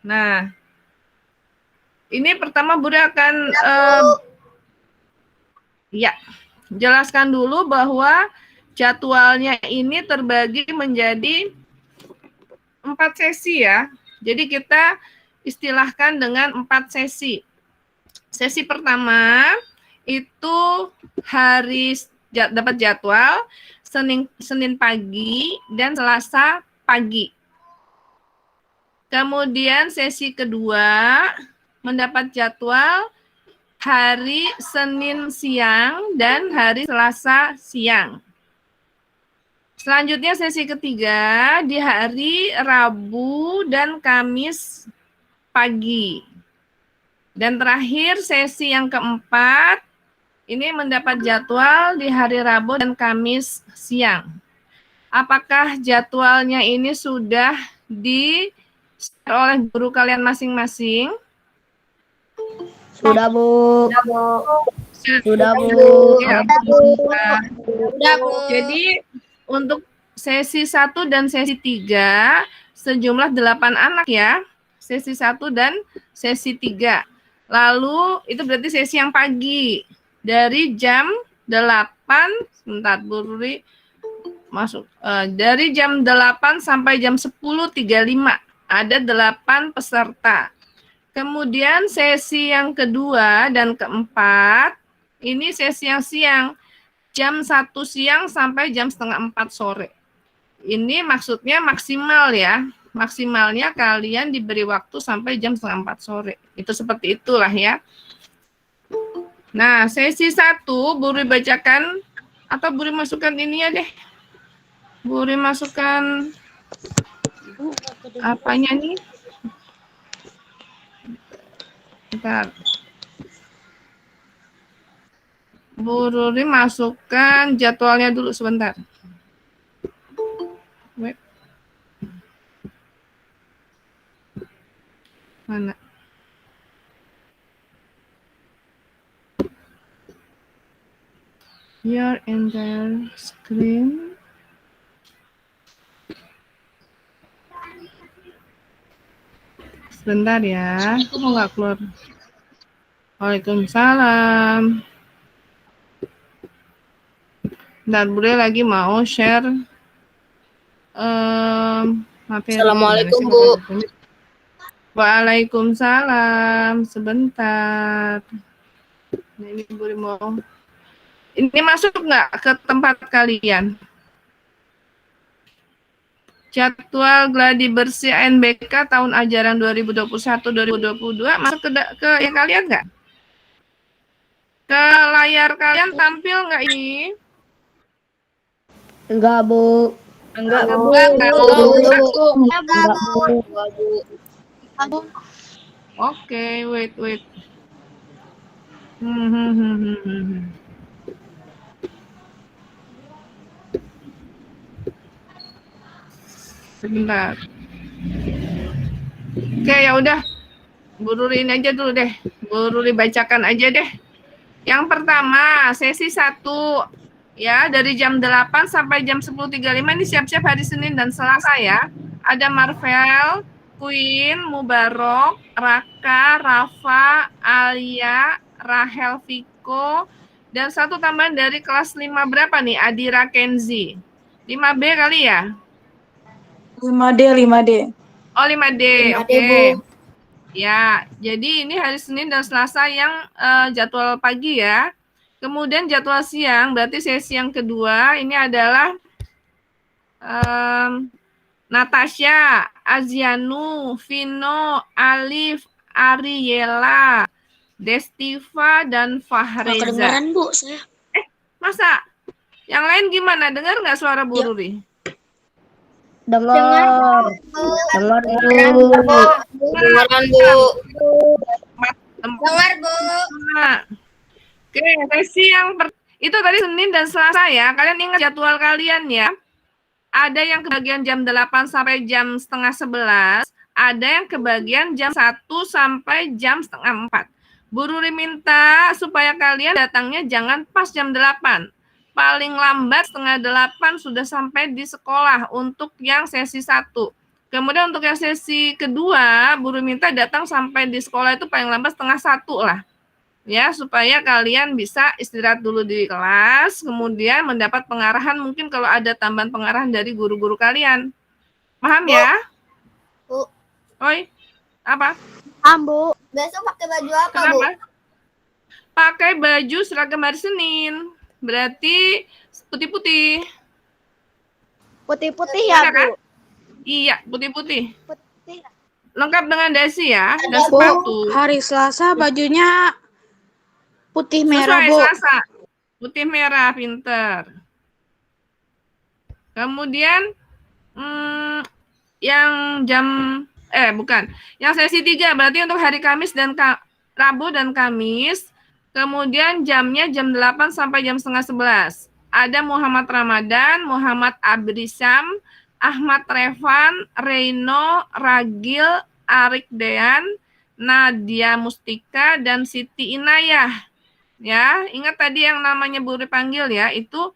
Nah, ini pertama Budi akan jelaskan dulu bahwa jadwalnya ini terbagi menjadi 4 sesi ya. Jadi kita istilahkan dengan 4 sesi. Sesi pertama itu hari dapat jadwal Senin pagi dan Selasa pagi. Kemudian sesi kedua mendapat jadwal hari Senin siang dan hari Selasa siang. Selanjutnya sesi ketiga di hari Rabu dan Kamis pagi. Dan terakhir sesi yang keempat ini mendapat jadwal di hari Rabu dan Kamis siang. Apakah jadwalnya ini sudah di-share oleh guru kalian masing-masing? Sudah, Bu. Sudah, Bu. Sudah, Bu. Jadi untuk sesi 1 dan sesi 3 sejumlah 8 anak ya. Sesi 1 dan sesi 3. Lalu itu berarti sesi yang pagi. Dari jam 8, sebentar Bu Ruri masuk. Dari jam 8 sampai jam 10.35 ada 8 peserta. Kemudian sesi yang kedua dan keempat, ini sesi yang siang, jam 1 siang sampai jam setengah 4 sore. Ini maksudnya maksimal ya, maksimalnya kalian diberi waktu sampai jam setengah 4 sore. Itu seperti itulah ya. Nah, sesi 1, Buri bacakan, atau Buri masukkan ini ya deh. Buri masukkan, apanya nih? Bentar. Bu Ruri masukkan jadwalnya dulu sebentar. Wait. Mana? Your entire screen. Sebentar ya, aku mau nggak keluar. Waalaikumsalam. Dan Budi lagi mau share materi. Assalamualaikum, Bu. Waalaikumsalam. Sebentar. Nah, ini Budi mau. Ini masuk nggak ke tempat kalian? Jadwal gladi bersih NBK tahun ajaran 2021-2022 masuk ke yang kalian nggak? Ke layar kalian tampil nggak ini? Enggak, Bu. Enggak, Bu. Oke, wait. Sebentar. Oke, ya udah. Bu Ruri ini aja dulu deh. Bu Ruri bacakan aja deh. Yang pertama, sesi 1 ya, dari jam 8 sampai jam 10.35 ini siap-siap hari Senin dan Selasa ya. Ada Marvel, Queen, Mubarok, Raka, Rafa, Alia, Rahel Viko, dan satu tambahan dari kelas 5 berapa nih? Adira Kenzi. 5B kali ya? 5D. Oh, 5D. Oke. Ya, jadi ini hari Senin dan Selasa yang jadwal pagi ya. Kemudian jadwal siang, berarti sesi yang kedua ini adalah Natasha, Azianu, Vino, Alif, Ariela, Destiva, dan Fahreza. Kedengaran, Bu, saya. Masa? Yang lain gimana? Dengar nggak suara Bu Ruri? Dengar, Bu. Kedengaran, Bu. Dengar, Bu. Oke, sesi yang itu tadi Senin dan Selasa ya. Kalian ingat jadwal kalian ya. Ada yang kebagian jam 8 sampai jam setengah 11. Ada yang kebagian jam 1 sampai jam setengah 4. Bu Ruri minta supaya kalian datangnya jangan pas jam 8. Paling lambat setengah 8 sudah sampai di sekolah untuk yang sesi 1. Kemudian untuk yang sesi kedua, guru minta datang sampai di sekolah itu paling lambat 12:30 lah. Ya, supaya kalian bisa istirahat dulu di kelas, kemudian mendapat pengarahan mungkin kalau ada tambahan pengarahan dari guru-guru kalian. Paham ya? Bu. Oi, apa? Bu. Besok pakai baju apa, Kenapa? Bu? Pakai baju seragam hari Senin. Berarti putih-putih. Putih-putih ya, Ada Bu? kan? Iya, putih-putih. Putih. Lengkap dengan dasi ya, dan Ada, Bu. sepatu. Hari Selasa bajunya putih merah, Sesuai Bu. Selasa. Putih merah, pinter. Kemudian yang jam bukan. Yang sesi 3 berarti untuk hari Kamis dan Rabu dan Kamis. Kemudian jamnya jam 8 sampai jam setengah 11. Ada Muhammad Ramadan, Muhammad Abrisam, Ahmad Revan, Reino, Ragil, Arik Dean, Nadia Mustika, dan Siti Inayah. Ya, ingat tadi yang namanya Bu dipanggil ya, itu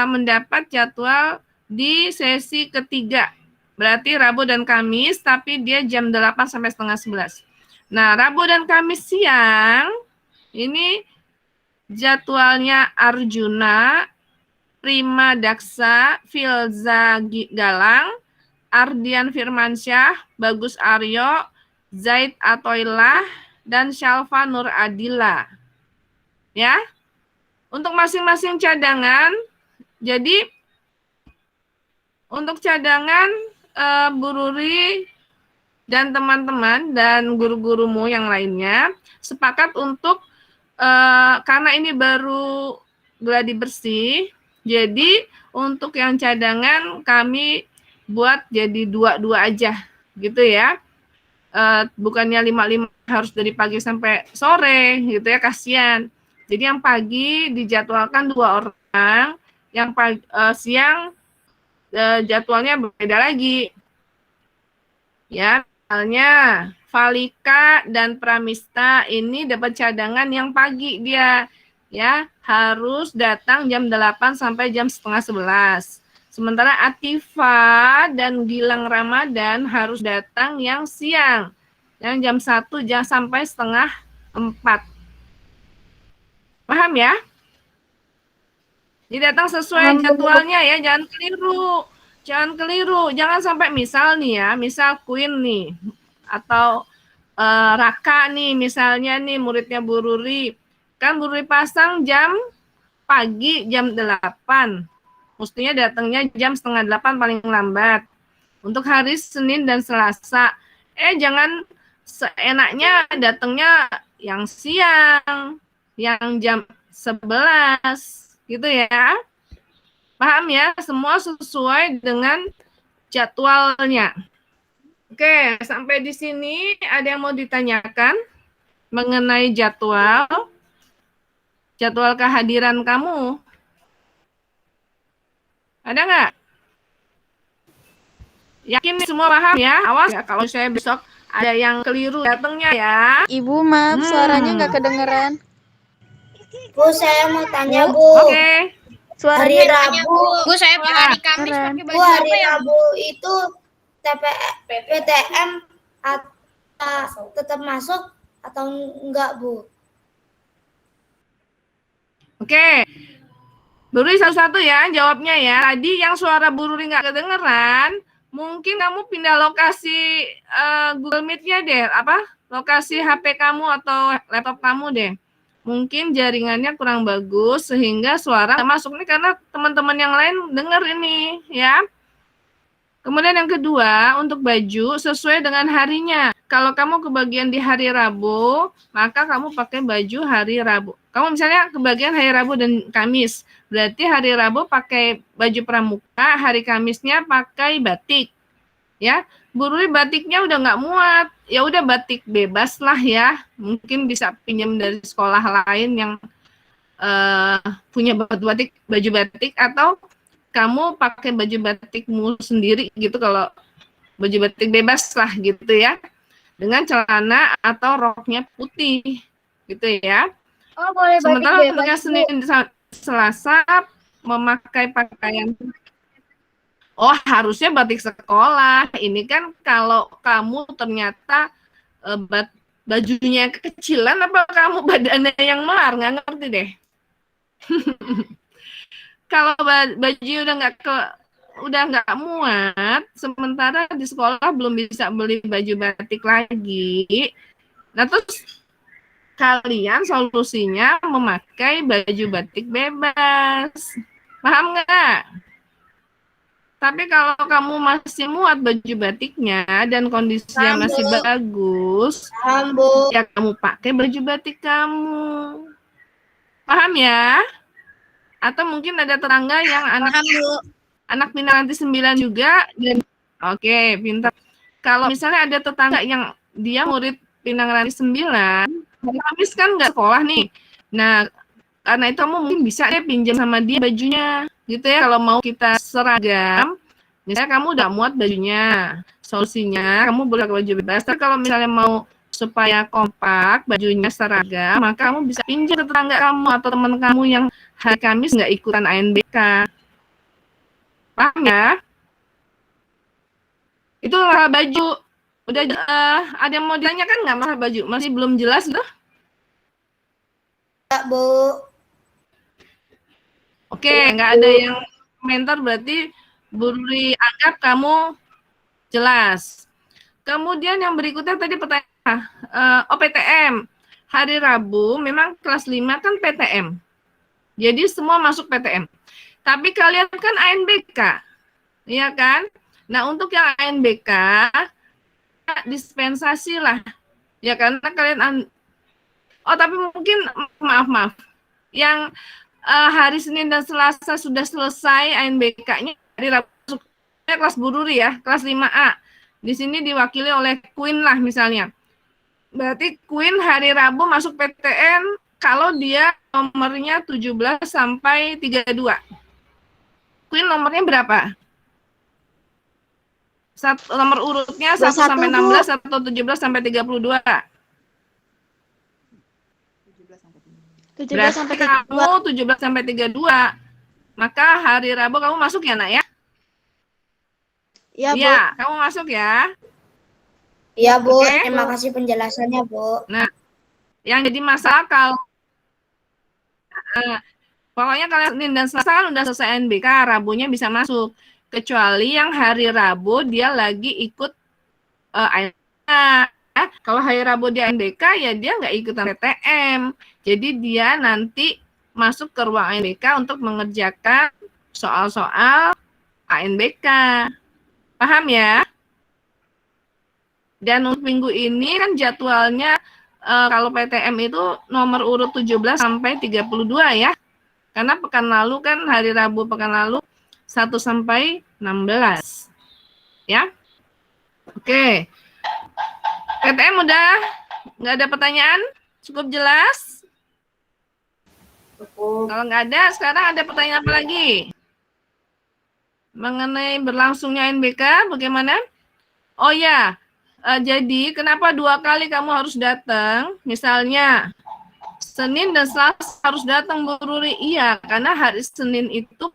mendapat jadwal di sesi ketiga. Berarti Rabu dan Kamis, tapi dia jam 8 sampai setengah 11. Nah, Rabu dan Kamis siang, ini jadwalnya Arjuna, Prima Daksa, Filza Galang, Ardian Firmansyah, Bagus Aryo, Zaid Atoilah, dan Syalfa Nur Adila. Ya, untuk masing-masing cadangan, jadi untuk cadangan Bu Ruri dan teman-teman dan guru-gurumu yang lainnya sepakat untuk karena ini baru gladi bersih, jadi untuk yang cadangan kami buat jadi 2-2 aja, gitu ya. Bukannya 5-5 harus dari pagi sampai sore, gitu ya, kasihan. Jadi yang pagi dijadwalkan 2 orang, yang siang jadwalnya berbeda lagi. Ya, misalnya Valika dan Pramista ini dapat cadangan yang pagi dia. Ya, harus datang jam 8 sampai jam setengah 11. Sementara Atifa dan Gilang Ramadan harus datang yang siang. Yang jam 1 sampai setengah 4. Paham ya? Jadi datang sesuai jadwalnya ya, jangan keliru. Jangan keliru, jangan sampai misal nih ya, misal Queen nih, atau Raka nih, misalnya nih muridnya Bu Ruri. Kan Bu Ruri pasang jam pagi, jam 8. Mestinya datangnya jam setengah 8 paling lambat. Untuk hari Senin dan Selasa. Jangan seenaknya datangnya yang siang, yang jam 11. Gitu ya. Paham ya? Semua sesuai dengan jadwalnya. Oke, sampai di sini ada yang mau ditanyakan mengenai jadwal kehadiran kamu? Ada nggak? Yakin semua paham ya? Awas ya kalau saya besok ada yang keliru datangnya ya. Ibu, maaf suaranya nggak kedengeran. Bu, saya mau tanya, Bu. Oke. Hari Rabu. Bu, saya hari Kamis pakai Bu, baju hari apa ya? Rabu itu PTM atau tetap masuk atau enggak, Bu? Oke. Bu Ruri satu-satu ya jawabnya ya. Tadi yang suara Bu Ruri nggak kedengeran, mungkin kamu pindah lokasi Google Meet-nya deh, lokasi HP kamu atau laptop kamu deh. Mungkin jaringannya kurang bagus sehingga suara masuk nih karena teman-teman yang lain dengar ini ya. Kemudian yang kedua, untuk baju sesuai dengan harinya. Kalau kamu kebagian di hari Rabu, maka kamu pakai baju hari Rabu. Kamu misalnya kebagian hari Rabu dan Kamis, berarti hari Rabu pakai baju pramuka, hari Kamisnya pakai batik. Ya, Bu Ruri batiknya udah nggak muat, ya udah batik bebas lah ya. Mungkin bisa pinjam dari sekolah lain yang punya baju batik atau kamu pakai baju batikmu sendiri gitu, kalau baju batik bebas lah gitu ya, dengan celana atau roknya putih gitu ya. Oh, boleh batik Sementara bebas, untuk Senin Selasa memakai pakaian Oh, harusnya batik sekolah. Ini kan kalau kamu ternyata bajunya kekecilan apa kamu badannya yang melar, nggak ngerti deh. Kalau baju udah nggak muat, sementara di sekolah belum bisa beli baju batik lagi. Nah, terus kalian solusinya memakai baju batik bebas. Paham nggak? Tapi kalau kamu masih muat baju batiknya dan kondisinya Paham, masih Bu. bagus, Paham, Bu. ya kamu pakai baju batik kamu. Paham ya? Atau mungkin ada tetangga yang anak Pinang Ranti 9 juga dan oke, pintar. Kalau misalnya ada tetangga yang dia murid Pinang Ranti 9, habis kan nggak sekolah nih. Nah, karena itu kamu mungkin bisa deh pinjam sama dia bajunya gitu ya. Kalau mau kita seragam, misalnya kamu udah muat bajunya, solusinya kamu boleh pakai baju bebas. Tapi kalau misalnya mau supaya kompak bajunya seragam, maka kamu bisa pinjam ke tetangga kamu atau teman kamu yang hari Kamis nggak ikutan ANBK. Paham ya? Itu masalah baju. Udah ada yang mau ditanyakan nggak masalah baju? Masih belum jelas tuh? Enggak, Bu. Oke, nggak ada yang komentar berarti Bu Ruri anggap kamu jelas. Kemudian yang berikutnya tadi pertanyaan OPTM. Hari Rabu memang kelas 5 kan PTM. Jadi semua masuk PTM. Tapi kalian kan ANBK. Iya kan? Nah, untuk yang ANBK dispensasi lah. Ya karena kalian tapi mungkin maaf. Yang hari Senin dan Selasa sudah selesai ANBK-nya, hari Rabu kelas Bu Ruri ya, kelas 5A. Di sini diwakili oleh Queen lah misalnya. Berarti Queen hari Rabu masuk PTN kalau dia nomornya 17 sampai 32. Queen nomornya berapa? Nomor urutnya 1 sampai 16 atau 17 sampai 32? 17 sampai 32. Kamu 17 sampai 32. Maka hari Rabu kamu masuk ya, Nak ya? Iya, Bu. Iya, kamu masuk ya. Iya, Bu. Oke. Terima kasih penjelasannya, Bu. Nah, yang jadi masalah kalau pokoknya kalian Senin dan Selasa kan udah selesai NBK, Rabunya bisa masuk. Kecuali yang hari Rabu dia lagi ikut ANBK. Kalau hari Rabu dia NBK ya dia nggak ikutan PTM. Jadi dia nanti masuk ke ruang ANBK untuk mengerjakan soal-soal ANBK. Paham ya? Dan untuk minggu ini kan jadwalnya kalau PTM itu nomor urut 17 sampai 32 ya. Karena pekan lalu kan hari Rabu pekan lalu 1 sampai 16. Ya. Oke. PTM udah nggak ada pertanyaan? Cukup jelas? Kalau nggak ada, sekarang ada pertanyaan apa lagi? Mengenai berlangsungnya NBK, bagaimana? Oh ya, jadi kenapa 2 kali kamu harus datang? Misalnya, Senin dan Selasa harus datang Bu Ruri. Iya, karena hari Senin itu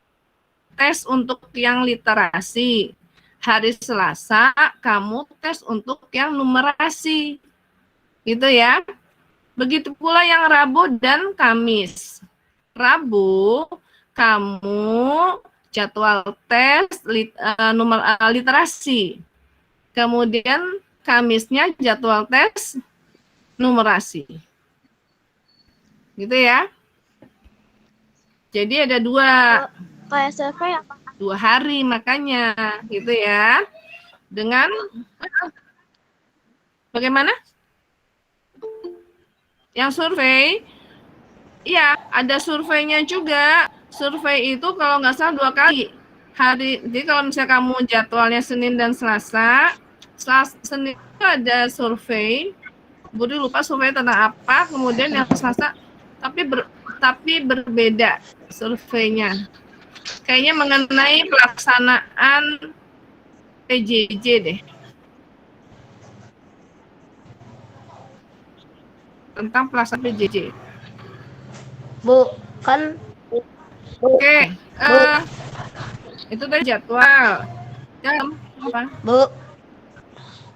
tes untuk yang literasi. Hari Selasa kamu tes untuk yang numerasi. Gitu ya. Begitu pula yang Rabu dan Kamis. Rabu kamu jadwal tes literasi. Kemudian Kamisnya jadwal tes numerasi. Gitu ya. Jadi ada 2. Kayak survei apa? 2 hari makanya. Gitu ya. Dengan bagaimana? Yang survei, iya ada surveinya juga. Survei itu kalau nggak salah 2 kali. Jadi kalau misalnya kamu jadwalnya Senin dan Selasa, Senin itu ada survei. Budi lupa survei tentang apa. Kemudian yang Selasa, tapi berbeda surveinya. Kayaknya mengenai pelaksanaan PJJ deh. Tentang pelaksanaan PJJ. Bu, kan Oke. Itu tadi jadwal. Ya, apa? Bu,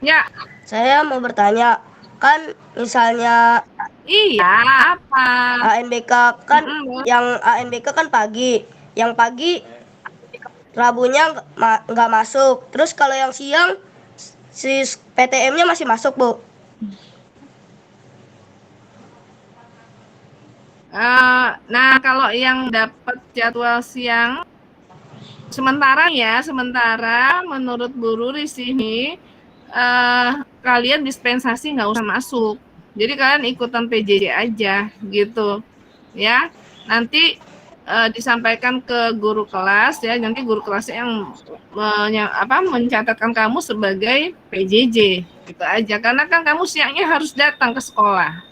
Ya, saya mau bertanya, kan misalnya iya, apa? ANBK kan Mm-mm. yang ANBK kan pagi, yang pagi Rabunya nggak masuk. Terus kalau yang siang si PTM-nya masih masuk, Bu. Nah, kalau yang dapat jadwal siang, sementara menurut Bu Ruri sini, kalian dispensasi nggak usah masuk. Jadi kalian ikutan PJJ aja, gitu. Ya, nanti disampaikan ke guru kelas ya, nanti guru kelas yang mencatatkan kamu sebagai PJJ, gitu aja. Karena kan kamu siangnya harus datang ke sekolah.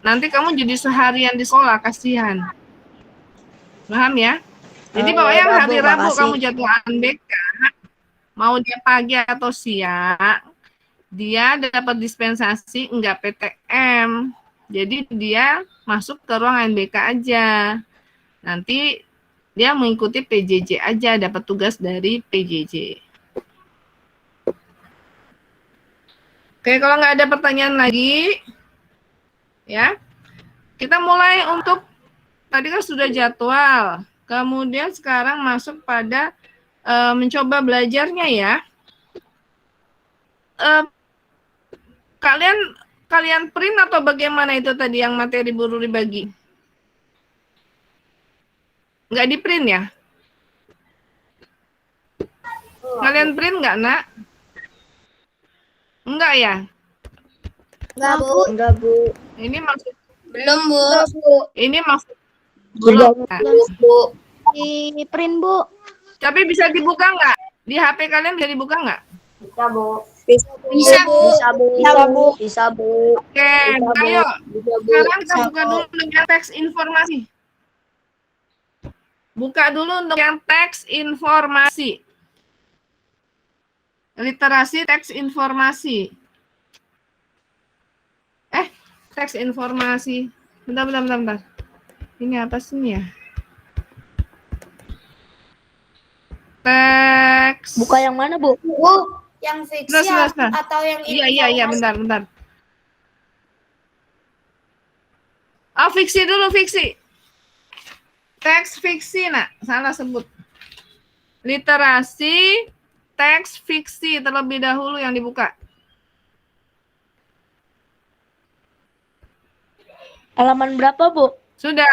Nanti kamu jadi seharian di sekolah, kasihan. Paham ya? Jadi pokoknya Ya, hari Bu, Rabu makasih. kamu jadwal ANBK, mau dia pagi atau siang, dia dapat dispensasi enggak PTM. Jadi dia masuk ke ruang ANBK aja. Nanti dia mengikuti PJJ aja, dapat tugas dari PJJ. Oke, kalau nggak ada pertanyaan lagi, ya, kita mulai untuk tadi kan sudah jadwal. Kemudian sekarang masuk pada mencoba belajarnya ya. Kalian print atau bagaimana itu tadi yang materi Bu Ruri bagi? Nggak di print ya? Kalian print nggak, Nak? Enggak ya? Enggak, Bu. Enggak, Bu. Ini maksud Belum, Bu. ini maksud belum. Nah, Bu. Di print, Bu. tapi bisa dibuka nggak? Di HP kalian bisa dibuka nggak? Bisa, Bu. Bisa, Bu. Bisa, Bu. Bisa, Bu. Bisa, Bu. Oke, ayo. Sekarang kita buka dulu dengan teks informasi. Buka dulu untuk yang teks informasi. Literasi teks informasi. Teks informasi. Bentar. Ini apa sih ini ya? Teks. Buka yang mana, Bu? Bu, yang fiksi Sebentar. atau yang Iya, bentar. Oh, fiksi dulu, fiksi. Teks fiksi, Nak. Salah sebut. Literasi teks fiksi terlebih dahulu yang dibuka. Halaman berapa, Bu? Sudah?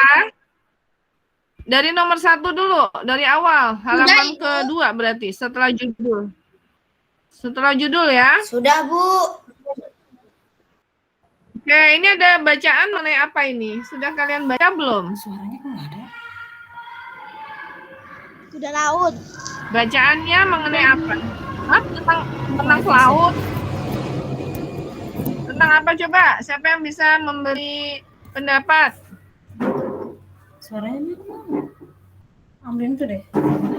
Dari nomor 1 dulu, dari awal. Halaman kedua berarti, setelah judul. Setelah judul ya. Sudah, Bu. Oke, ini ada bacaan mengenai apa ini? Sudah kalian baca belum? Suaranya kok nggak ada? Sudah laut. Bacaannya mengenai apa? Tentang pelaut. Tentang apa coba? Siapa yang bisa memberi pendapat? Suaranya mana? Ambilin tuh deh.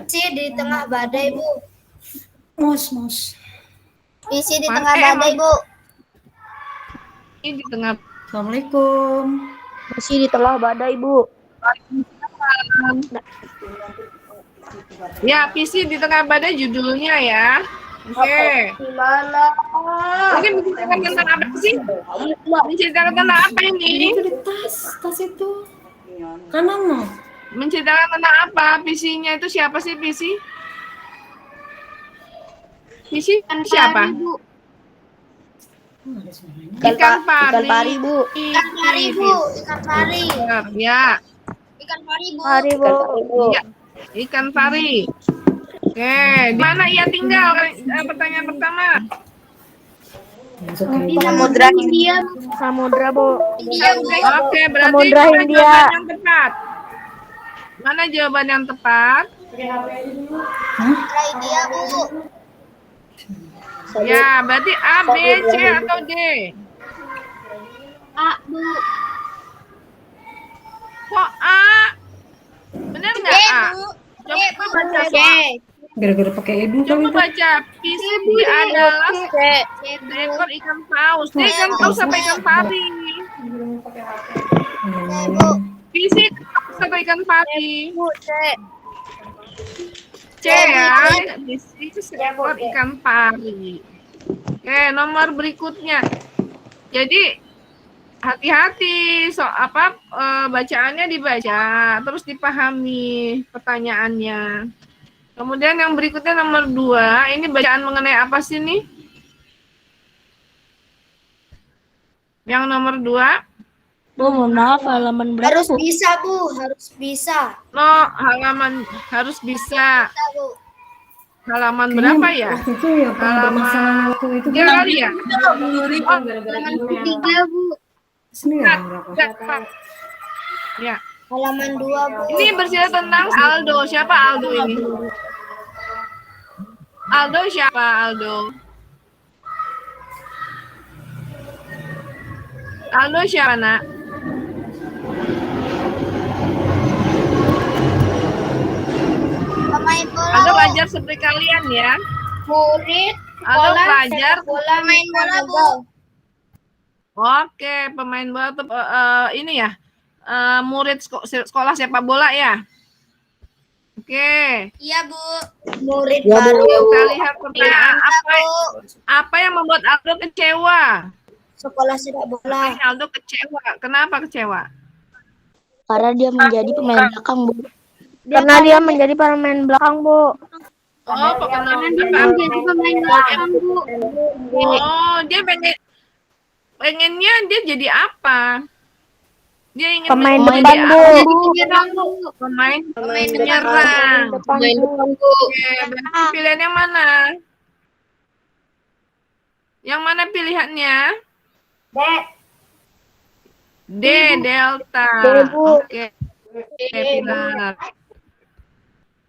Visi di tengah badai, Bu. Mos. Visi di Mas, tengah badai, Bu. Ini di tengah. Assalamualaikum. Masih di tengah badai, Bu. Ya, visi di tengah badai judulnya ya. Oke. Gimana? Ini menceritakan tentang apa sih? Menceritakan tentang apa ini? Itu di tas itu. Kanan no. Menceritakan tentang apa? Visinya itu siapa sih visi? Visi siapa? Nggak ada suaranya. Ikan pari. Ikan pari, Bu. Ikan pari, Bu. Ikan pari. Ya, Ikan pari, Bu. Mari, Bu. iya. Ikan pari. Oke, di mana ia tinggal? Pertanyaan pertama. Masuk ke Samudra Hindia. Samudra, Bu. Oke, berarti Samudra mana Hindia. jawaban yang tepat? Mana jawaban yang tepat? Samudra Hindia, Bu. Ya, berarti A, B, C, atau D? A, Bu. Kok A? Benar nggak A? Coba baca. gara-gara pakai edu kali Coba itu. baca. Visi adalah seekor ikan paus. Dia ikan paus apa ikan pari? Visi apa ikan pari? C ya, berisi seekor ikan pari. Oke, nomor berikutnya. Jadi hati-hati bacaannya dibaca, terus dipahami pertanyaannya. Kemudian yang berikutnya nomor 2, ini bacaan mengenai apa sih nih? Yang nomor 2. Bu, mohon maaf, halaman berapa, Harus Bu? bisa, Bu. Harus bisa. No, halaman harus bisa. Bisa, Bu. Halaman berapa ya? Waktu itu ya pernah Halaman bermasalah waktu itu. 3 kali ya? Oh, gara-gara email. 3, Bu. Sini ya berapa? Ya. Halaman 2, Bu. Ini bercerita tentang Aldo. Siapa Aldo ini? Aldo siapa Aldo? Aldo siapa, Nak? Pemain bola. Aldo pelajar seperti kalian ya. Murid. Aldo pelajar. Pemain bola, Bu. Oke, pemain bola tuh ini ya. Murid sekolah sepak bola ya. Oke. Iya, Bu. Murid Ya, Bu. baru. Kita lihat pertanyaan Bu. apa yang membuat Aldo kecewa? Sekolah sepak bola. Aldo kecewa. Kenapa kecewa? Karena dia menjadi pemain belakang, Bu. Karena dia menjadi pemain belakang, Bu. Oh, pemain belakang, Bu. Oh, dia pengennya dia jadi apa? Dia ingin Pemain menjadi depan, apa? Bu. Pemain Pemain penyerang. Pemain depan, Bu. Oke, berarti pilihan yang mana? Yang mana pilihannya? D, Delta. D, Bu. Oke. Pilar.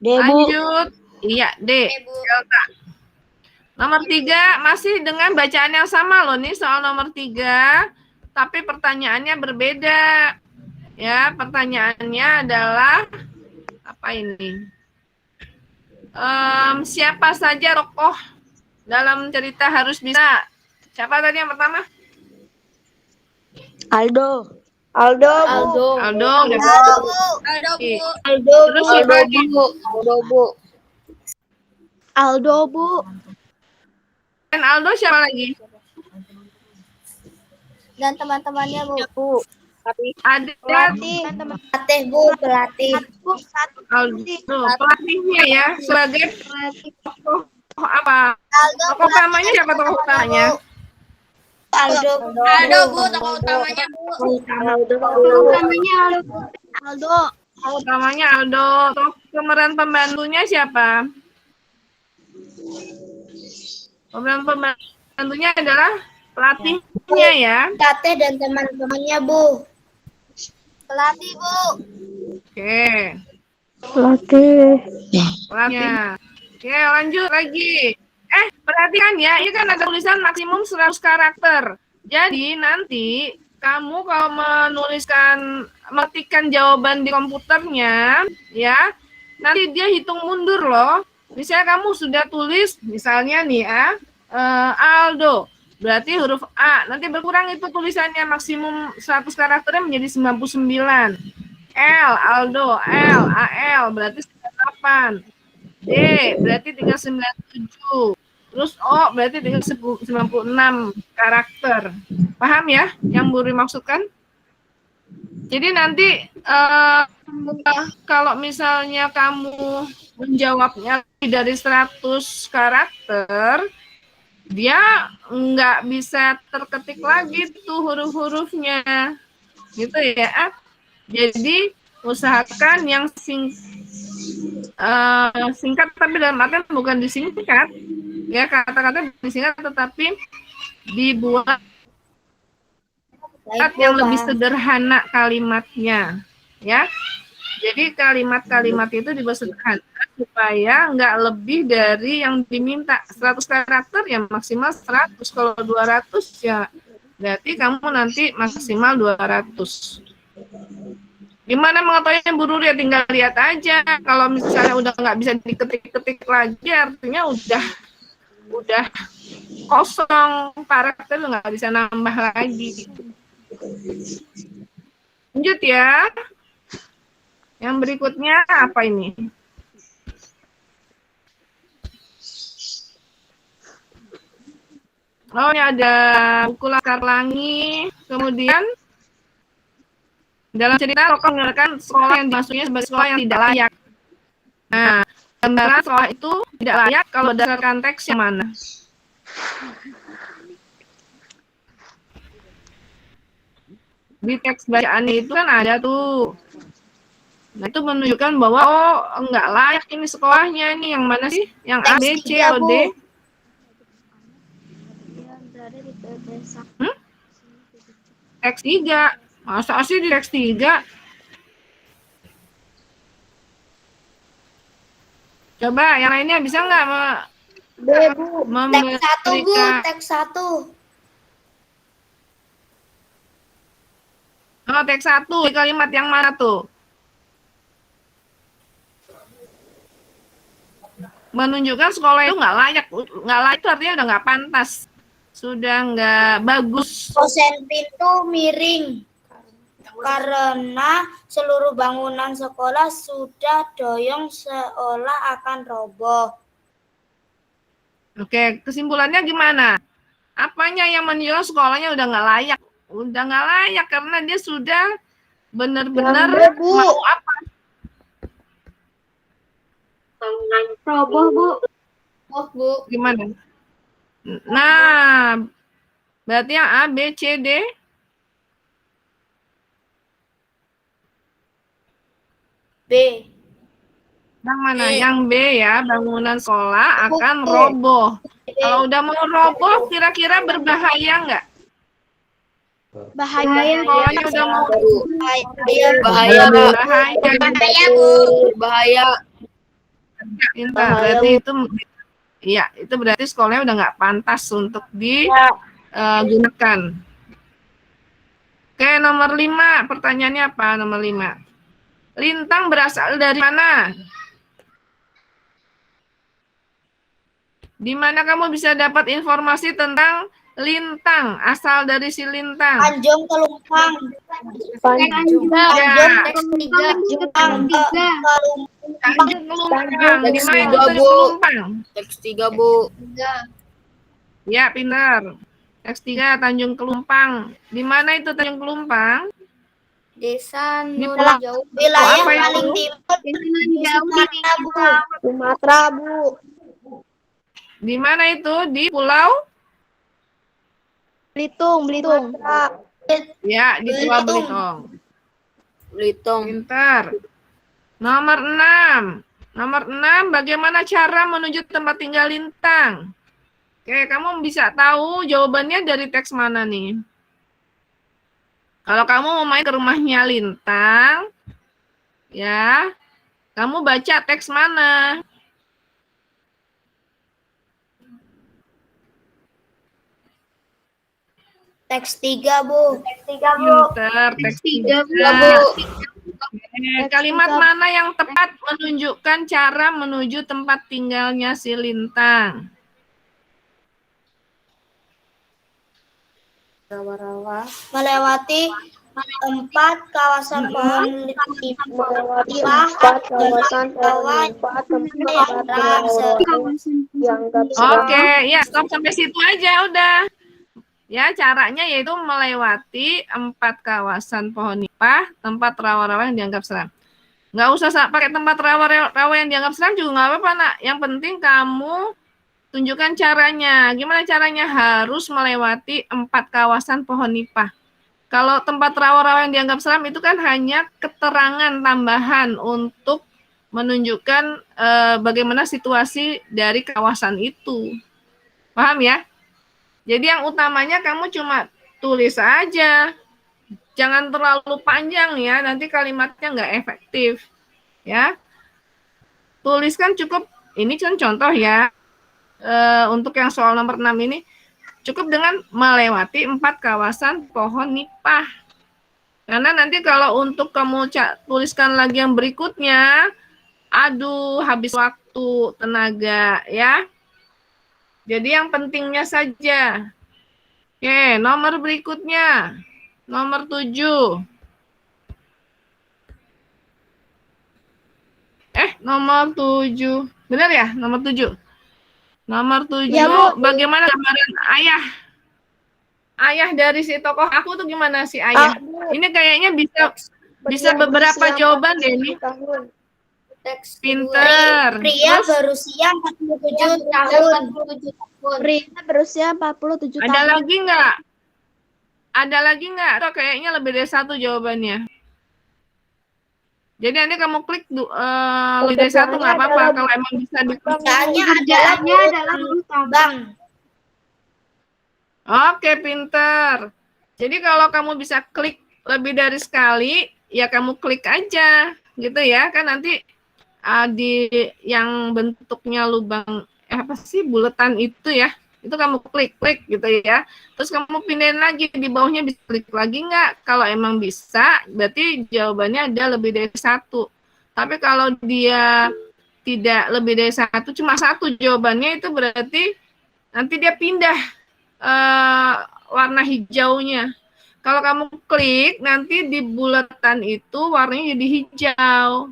D, Bu. Lanjut. Iya, D, Delta. Nomor 3 masih dengan bacaan yang sama loh nih soal nomor 3, tapi pertanyaannya berbeda. Ya, pertanyaannya adalah apa ini? Siapa saja tokoh dalam cerita harus bisa? Siapa tadi yang pertama? Aldo. Aldo. Aldo. Aldo, Bu. Aldo, Bu. Aldo. Terus siapa lagi? Aldo, Bu. Aldo, Bu. Dan Aldo siapa lagi? Dan teman-temannya, Bu. Ada Pelatih, Bu. Pelatih. Aldo, pelatihnya ya, sebagai tokoh apa? Aldo. Tokoh utamanya siapa tokoh utamanya? Aldo. Aldo, Bu. Tokoh utamanya, Bu. Aldo. Tokoh utamanya Aldo. Tokoh pemeran pembantunya siapa? Pemeran pembantunya adalah pelatihnya ya. Pelatih dan teman-temannya, Bu. Pelatih, Bu. Oke, Pelatih. pelatihnya. Oke, lanjut lagi. Perhatikan ya, ini kan ada tulisan maksimum 100 karakter. Jadi nanti kamu kalau mengetikkan jawaban di komputernya, ya, nanti dia hitung mundur loh. Misalnya kamu sudah tulis, misalnya nih ya, Aldo, berarti huruf A. Nanti berkurang itu tulisannya, maksimum 100 karakternya menjadi 99. L, Aldo, L, AL, berarti 98. D, berarti 397. Terus O, berarti 96 karakter. Paham ya yang Bu Ri maksudkan? Jadi nanti kalau misalnya kamu menjawabnya lebih dari 100 karakter, dia nggak bisa terketik lagi tuh huruf-hurufnya. Gitu ya. Jadi usahakan yang singkat, tapi dalam artian bukan disingkat. Ya, kata-kata disingkat tetapi dibuat yang lebih sederhana kalimatnya, ya. Jadi kalimat-kalimat itu dibuat sederhana supaya nggak lebih dari yang diminta. 100 karakter ya maksimal 100. Kalau 200 ya berarti kamu nanti maksimal 200. Gimana mengetahuinya Bu Ruri? Ya tinggal lihat aja. Kalau misalnya udah nggak bisa diketik-ketik lagi, artinya udah kosong, karakter nggak bisa nambah lagi. Lanjut ya. Yang berikutnya apa ini? Oh, ini ada buku Laskar Pelangi. Kemudian dalam cerita tokoh mengatakan sekolah yang dimasukinya sebagai sekolah yang tidak layak. Nah, gambaran sekolah itu tidak layak kalau berdasarkan teks yang mana? Di teks bacaannya itu kan ada tuh. Nah, itu menunjukkan bahwa oh enggak layak ini sekolahnya ini. Yang mana sih? Yang A, B, C, atau D? Teks 3. Masa sih di teks 3? Coba yang lainnya bisa nggak Teks 1, Bu. memberikan? Teks 1. Oh, teks 1 di kalimat yang mana tuh? Menunjukkan sekolah itu nggak layak. Nggak layak itu artinya udah nggak pantas. Sudah nggak bagus. Dosen pintu miring. Karena seluruh bangunan sekolah sudah doyong seolah akan roboh. Oke, kesimpulannya gimana? Apanya yang menunjukkan sekolahnya udah nggak layak? Udah nggak layak karena dia sudah benar-benar mau apa? Roboh, Bu. Oh, Bu. Gimana? Nah, berarti yang A, B, C, D. B. Yang mana? Yang B ya, bangunan sekolah akan roboh. Kalau udah mau roboh, kira-kira berbahaya nggak? Bahaya. Sekolahnya udah mau Bahaya. bahaya. Bu. Bahaya. Pintar. Berarti itu, ya, itu berarti sekolahnya udah nggak pantas untuk digunakan. Oke, nomor 5. Pertanyaannya apa? Nomor 5. Lintang berasal dari mana? Di mana kamu bisa dapat informasi tentang lintang, asal dari si lintang? Tanjung Kelumpang. Ya, Teks 3. Tanjung Kelumpang. Di mana itu Tanjung, Tanjung Bu. Kelumpang? Teks 3, Bu. Ya, pintar. Teks 3 Tanjung Kelumpang. Di mana itu Tanjung Kelumpang? Desa Di Nur Jauh. Wilayah apa itu? paling timur Sumatera, Bu. Di mana itu? Di Pulau? Belitung. Ya, di Pulau Belitung. Belitung. Pintar. Nomor 6. Nomor 6, bagaimana cara menuju tempat tinggal lintang? Oke, kamu bisa tahu jawabannya dari teks mana nih? Kalau kamu mau main ke rumahnya lintang, ya, kamu baca teks mana? Teks 3, Bu. Pintar, teks 3. Kalimat mana yang tepat menunjukkan cara menuju tempat tinggalnya si lintang? Melewati 4 kawasan pohon limbah, Oke, ya stop sampai situ aja udah. Ya, caranya yaitu melewati 4 kawasan pohon nipah, tempat rawa-rawa yang dianggap seram. Nggak usah pakai tempat rawa-rawa yang dianggap seram juga nggak apa-apa, nak. Yang penting kamu tunjukkan caranya. Gimana caranya? Harus melewati 4 kawasan pohon nipah. Kalau tempat rawa-rawa yang dianggap seram itu kan hanya keterangan tambahan untuk menunjukkan bagaimana situasi dari kawasan itu. Paham ya? Jadi yang utamanya kamu cuma tulis aja. Jangan terlalu panjang ya, nanti kalimatnya nggak efektif. Ya. Tuliskan cukup, ini kan contoh ya. Untuk yang soal nomor 6 ini, cukup dengan melewati 4 kawasan pohon nipah. Karena nanti kalau untuk kamu tuliskan lagi yang berikutnya, aduh habis waktu, tenaga ya. Jadi yang pentingnya saja. Oke, nomor berikutnya. Nomor 7. Nomor 7. Benar ya? Nomor 7. Nomor 7, Ya, Bu. bagaimana gambaran ayah? Ayah dari si tokoh aku tuh gimana si ayah? Ini kayaknya bisa beberapa jawaban deh ini. Teks Pinter. Pria Terus berusia 47 tahun. Pria berusia 47 ada tahun. lagi nggak? Ada lagi nggak? Atau kayaknya lebih dari satu jawabannya? Jadi nanti kamu klik lebih dari satu nggak apa-apa kalau emang bisa diklik. Kerjaannya adalah Bang. Oke, pinter. Jadi kalau kamu bisa klik lebih dari sekali, ya kamu klik aja, gitu ya. Kan nanti di yang bentuknya lubang, apa sih, buletan itu ya, itu kamu klik gitu ya. Terus kamu pindahin lagi, di bawahnya bisa klik lagi nggak? Kalau emang bisa, berarti jawabannya ada lebih dari satu. Tapi kalau dia tidak lebih dari satu, cuma satu jawabannya, itu berarti nanti dia pindah warna hijaunya. Kalau kamu klik, nanti di bulatan itu warnanya jadi hijau.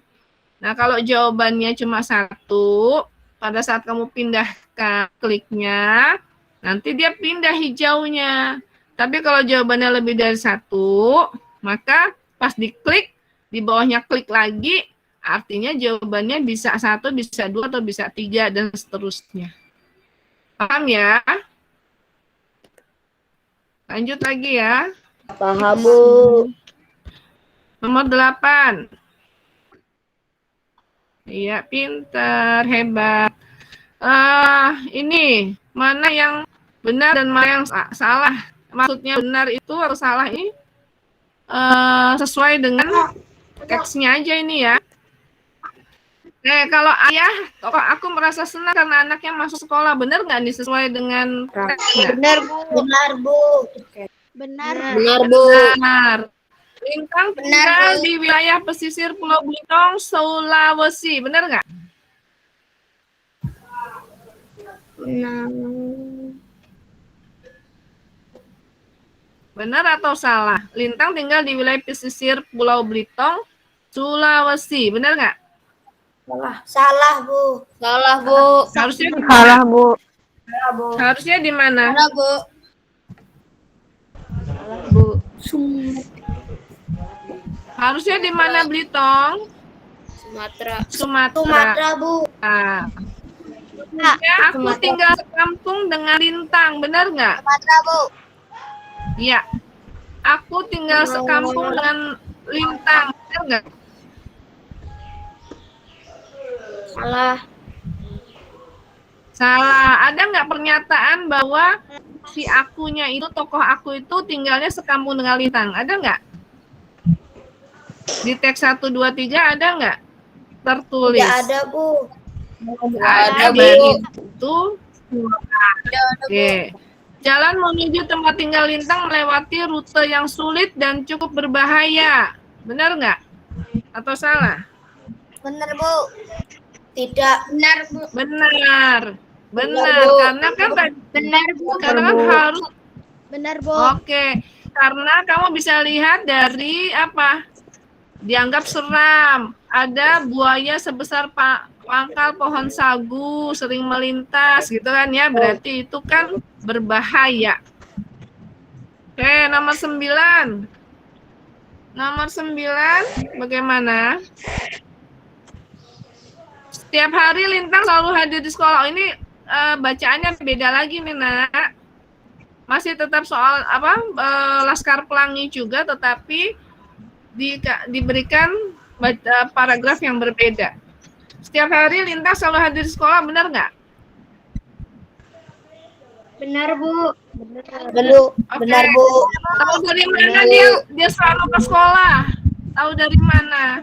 Nah, kalau jawabannya cuma satu, pada saat kamu pindahkan kliknya, nanti dia pindah hijaunya. Tapi kalau jawabannya lebih dari satu, maka pas diklik, di bawahnya klik lagi, artinya jawabannya bisa satu, bisa dua, atau bisa tiga, dan seterusnya. Paham ya? Lanjut lagi ya. Paham, Bu. Nomor 8. Iya, pinter, hebat. Ini, mana yang benar dan mana yang salah? Maksudnya benar itu atau salah ini sesuai dengan teksnya aja ini ya. Kalau ayah, aku merasa senang karena anaknya masuk sekolah. Benar nggak nih sesuai dengan teksnya? Benar, Bu. Benar, Bu. Benar. Benar, Bu. Benar. Lintang tinggal di wilayah pesisir Pulau Belitung, Sulawesi. Benar nggak? Benar atau salah? Lintang tinggal di wilayah pesisir Pulau Belitung, Sulawesi. Benar nggak? Salah, Bu. Salah, Bu. Harusnya di Salah, Bu. Harusnya di mana? Salah, Bu. Bu. Harusnya di mana Belitung? Sumatera. Sumatera. Bu. Nah, ya, aku tinggal sekampung dengan Lintang. Benar nggak? Sumatera, Bu. Iya. Aku tinggal sekampung dengan Lintang. Benar nggak? Salah. Salah. Ada nggak pernyataan bahwa si akunya itu, tokoh aku itu tinggalnya sekampung dengan Lintang? Ada nggak? Di teks 1, 2, 3 ada nggak tertulis? Tidak ada, Bu. Ada, Bu. Itu. Oke. Jalan menuju tempat tinggal Lintang melewati rute yang sulit dan cukup berbahaya. Benar nggak? Atau salah? Benar, Bu. Tidak. Benar, Bu. Benar. Benar. Bu. Karena kan Benar, Bu. karena kan harus. Benar, Bu. Oke. Karena kamu bisa lihat dari apa? Dianggap seram. Ada buaya sebesar pangkal pohon sagu sering melintas gitu kan ya. Berarti itu kan berbahaya. Oke, nomor 9. Nomor 9 bagaimana? Setiap hari Lintang selalu hadir di sekolah. Ini bacaannya beda lagi nih, Nak. Masih tetap soal apa? Laskar Pelangi juga, tetapi diberikan paragraf yang berbeda. Setiap hari Lintang selalu hadir di sekolah, benar nggak? Benar, Bu. Benar, Bu. Tahu dari mana dia selalu ke sekolah? Tahu dari mana?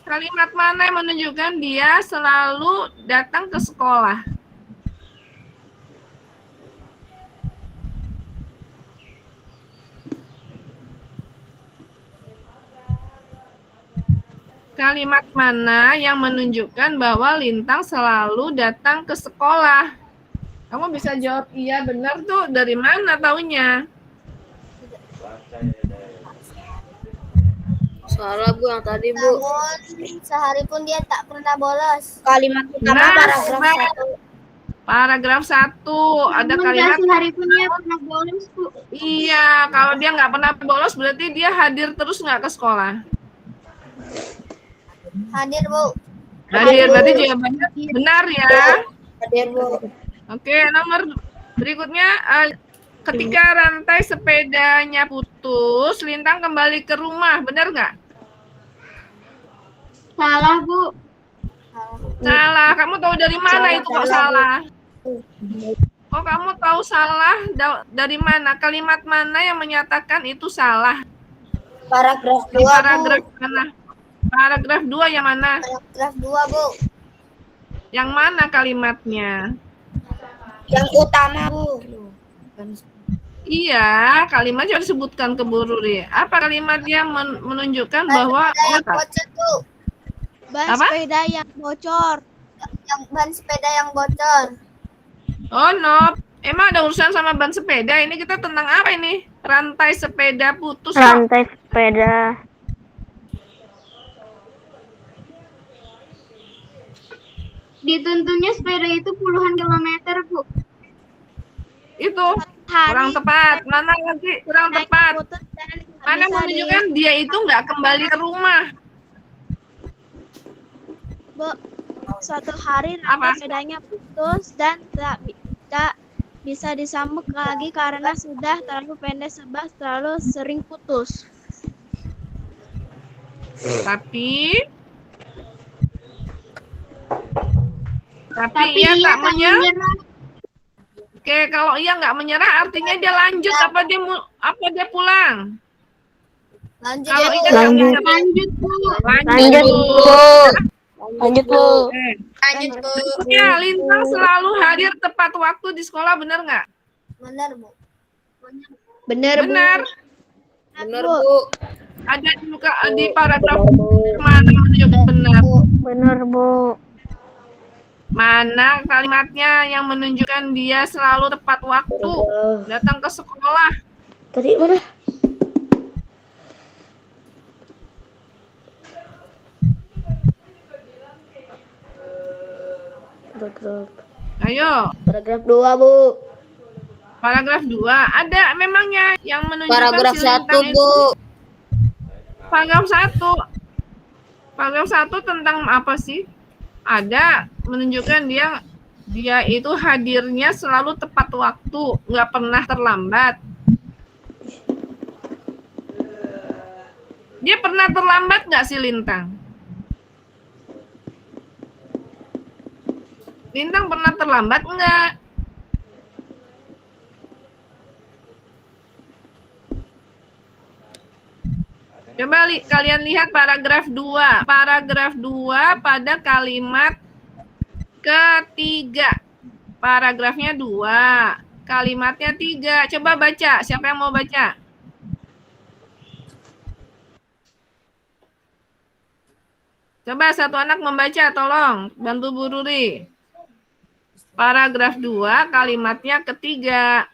Kalimat mana yang menunjukkan dia selalu datang ke sekolah? Kalimat mana yang menunjukkan bahwa Lintang selalu datang ke sekolah? Kamu bisa jawab iya benar tuh, dari mana taunya? Salah, Bu, yang tadi, Bu. Namun, sehari pun dia tak pernah bolos. Kalimat utama Nah, paragraf hebat. 1. Paragraf 1 ada kalimat hari punya pernah bolos, Bu. iya, kalau dia nggak pernah bolos berarti dia hadir terus nggak ke sekolah? Hadir, Bu. Hadir, berarti jawabannya benar ya. Hadir, Bu. Oke, nomor berikutnya ketika rantai sepedanya putus, Lintang kembali ke rumah, benar nggak? Salah, Bu. Salah. Kamu tahu dari mana itu kok salah? Kok kamu tahu salah dari mana? Kalimat mana yang menyatakan itu salah? Paragraf 2, Di paragraf mana? Paragraf 2 yang mana? Paragraf 2, Bu. Yang mana kalimatnya? Yang utama, Bu. Iya, kalimatnya disebutkan ke Bu Ruri. Apa kalimat yang menunjukkan bahwa Yang bocor, Bu. Ban Apa? sepeda yang bocor. Yang ban sepeda yang bocor. Oh no, emang ada urusan sama ban sepeda? Ini kita tentang apa ini? Rantai sepeda putus kok. Rantai sepeda. Dituntunnya sepeda itu puluhan kilometer, Bu. Itu kurang tepat. Mana lagi kurang tepat? Mana menunjukkan dia itu nggak kembali ke rumah? Bu, suatu hari Apa? rantai sepedanya putus dan tak bisa disambung lagi karena sudah terlalu pendek sebab terlalu sering putus. Tapi ia tak menyerah. Oke, kalau ia nggak menyerah artinya dia lanjut apa dia pulang? Lanjut, Kalau Bu. ia nggak menyerah, Lanjut, Bu. lanjut. Lanjut, Bu. Lanjut, Bu. Ya, Lintang selalu hadir tepat waktu di sekolah, benar nggak? Benar, Bu. Benar, Benar. Benar, Bu. Ada juga di paragraf mana menunjukkan benar? Benar, Bu. Mana kalimatnya yang menunjukkan dia selalu tepat waktu datang ke sekolah? Tadi mana? Ayo, Paragraf 2, Bu. paragraf 2 ada memangnya yang menunjukkan Paragraf si Lintang 1, itu. Bu. Paragraf 1. Paragraf 1 tentang apa sih? Ada menunjukkan dia itu hadirnya selalu tepat waktu, nggak pernah terlambat. Dia pernah terlambat nggak sih Lintang? Lintang pernah terlambat nggak? Coba kalian lihat paragraf 2. Paragraf 2 pada kalimat ketiga. Paragrafnya 2. Kalimatnya 3. Coba baca. Siapa yang mau baca? Coba satu anak membaca, tolong. Bantu Bu Ruri. Paragraf 2, kalimatnya ketiga.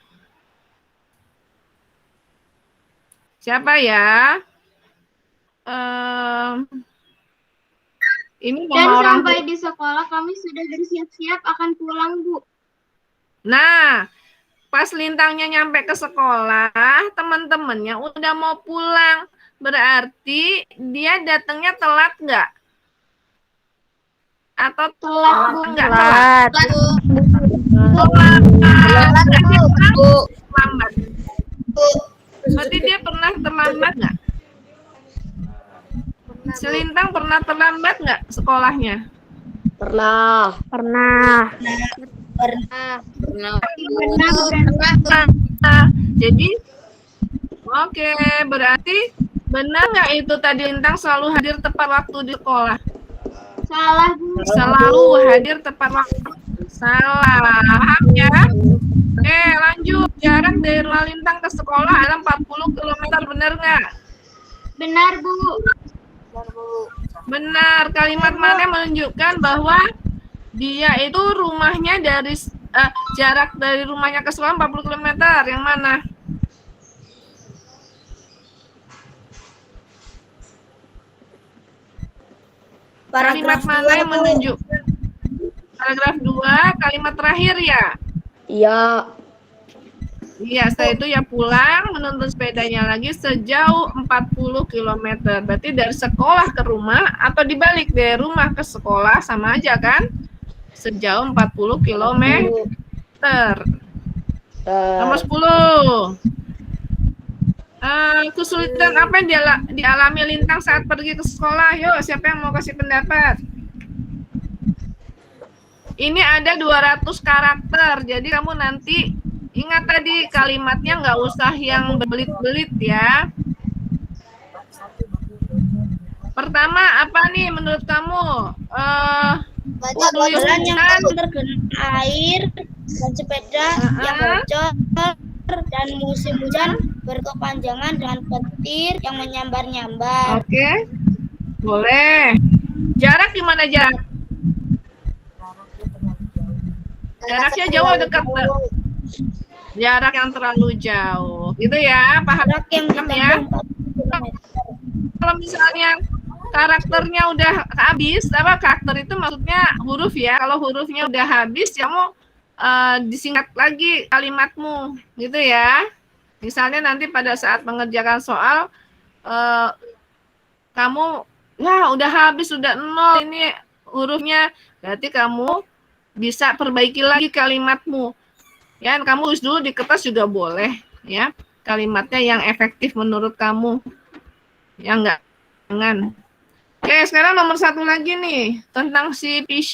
Siapa ya? Ini Dan nama orang sampai di sekolah kami sudah bersiap-siap akan pulang, Bu. Nah, pas Lintangnya nyampe ke sekolah, teman-temannya udah mau pulang. Berarti dia datangnya telat nggak? Atau Telat, Bu. nggak telat? Telat, Bu. Terlambat. Berarti dia pernah terlambat nggak? Selintang pernah terlambat nggak sekolahnya? Pernah. Pernah. Pernah. Nah, jadi oke, berarti benar nggak itu tadi Lintang selalu hadir tepat waktu di sekolah? Salah, Bu. Selalu hadir tepat waktu. Salah, paham ya? Oke, lanjut. Jarak dari rumah Lintang ke sekolah adalah 40 km, benar nggak? Benar, Bu. Benar. Kalimat mana yang menunjukkan bahwa dia itu rumahnya dari jarak dari rumahnya ke sekolah 40 km. Yang mana? Kalimat mana yang menunjukkan Paragraf 2, kalimat terakhir ya. Iya. Iya, setelah itu ya pulang menuntun sepedanya lagi sejauh 40 km. Berarti dari sekolah ke rumah atau dibalik dari rumah ke sekolah sama aja kan? Sejauh 40 km. Nomor 10. Kesulitan apa yang dialami Lintang saat pergi ke sekolah? Yuk, siapa yang mau kasih pendapat? Ini ada 200 karakter, jadi kamu nanti ingat tadi kalimatnya nggak usah yang berbelit-belit ya. Pertama apa nih menurut kamu? Jalan yang tergenang air dan sepeda yang bocor dan musim hujan berkepanjangan dengan petir yang menyambar-nyambar. Oke, boleh. Jarak gimana jarak? Jaraknya jauh atau dekat? Jarak yang terlalu jauh, gitu ya, paham? Jarak yang Ya. Kalau misalnya karakternya udah habis, apa karakter itu maksudnya huruf ya? Kalau hurufnya udah habis, kamu disingkat lagi kalimatmu, gitu ya. Misalnya nanti pada saat mengerjakan soal, kamu, ya udah habis, udah 0 ini hurufnya, berarti kamu bisa perbaiki lagi kalimatmu. Ya, kamu tulis dulu di kertas juga boleh, ya. Kalimatnya yang efektif menurut kamu. Ya enggak, jangan. Oke, sekarang nomor 1 lagi nih, tentang si PC.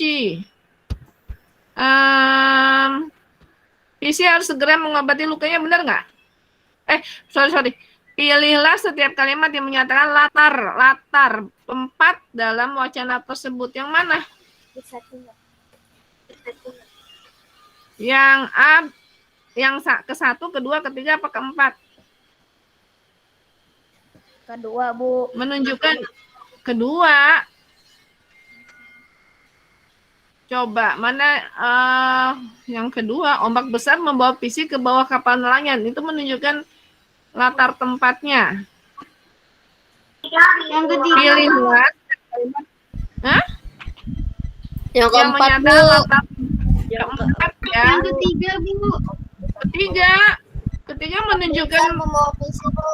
PC harus segera mengobati lukanya, benar nggak? Sorry. Pilihlah setiap kalimat yang menyatakan latar tempat dalam wacana tersebut. Yang mana? Yang A, yang ke-1, kedua, ketiga, apa keempat? Kedua, Bu. Menunjukkan kedua. Coba, mana yang kedua? Ombak besar membawa PC ke bawah kapal nelayan. Itu menunjukkan latar tempatnya. Yang ketiga. Pilihlah. Hah? Yang Yang keempat, Bu. menyatakan latar keempat ya. Yang ketiga, Bu. Ketiga menunjukkan. Membawa PC, Bu.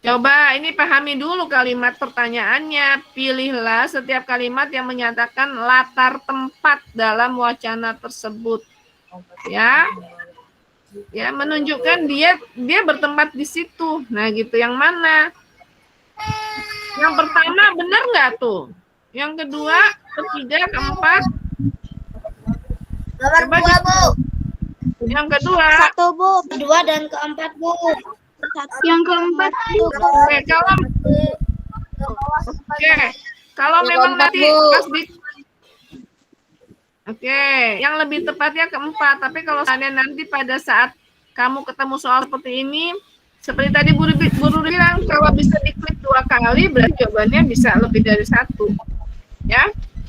Coba ini pahami dulu kalimat pertanyaannya. Pilihlah setiap kalimat yang menyatakan latar tempat dalam wacana tersebut. Ya. Ya, menunjukkan dia bertempat di situ. Nah, gitu. Yang mana? Yang pertama benar nggak tuh? Yang kedua, ketiga, keempat. Nomor 2, Bu. Yang kedua. 1, Bu. Kedua dan keempat, Bu. Yang keempat, Bu. Kalau Yang memang keempat, nanti Bu. pas di yang lebih tepatnya keempat. Tapi kalau seandainya nanti pada saat kamu ketemu soal seperti ini, seperti tadi guru bilang, kalau bisa diklik 2 kali, berarti jawabannya bisa lebih dari 1. Ya?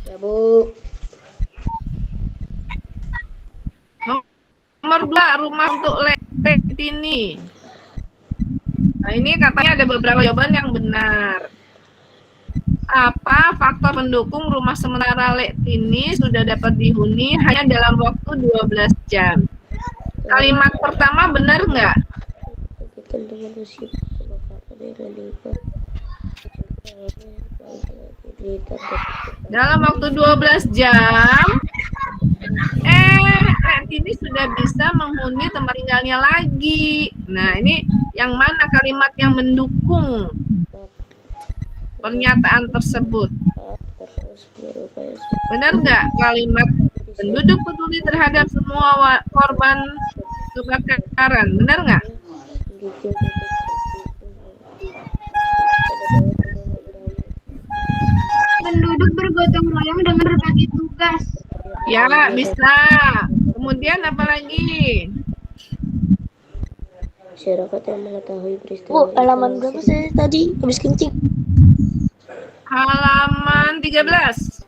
Ya, Bu. Nomor 2, rumah untuk Letini. Nah, ini katanya ada beberapa jawaban yang benar. Apa faktor pendukung rumah sementara Letini sudah dapat dihuni hanya dalam waktu 12 jam? Kalimat pertama benar nggak? Dalam waktu 12 jam, Letini sudah bisa menghuni tempat tinggalnya lagi. Nah, ini yang mana kalimat yang mendukung pernyataan tersebut? Benar nggak kalimat penduduk peduli terhadap semua korban kebakaran? Benar nggak? Penduduk bergotong royong dengan berbagi tugas. Ya, bisa. Kemudian apa lagi? Masyarakat yang mengetahui peristiwa. Halaman berapa saya tadi? Habis kencing. Halaman 13.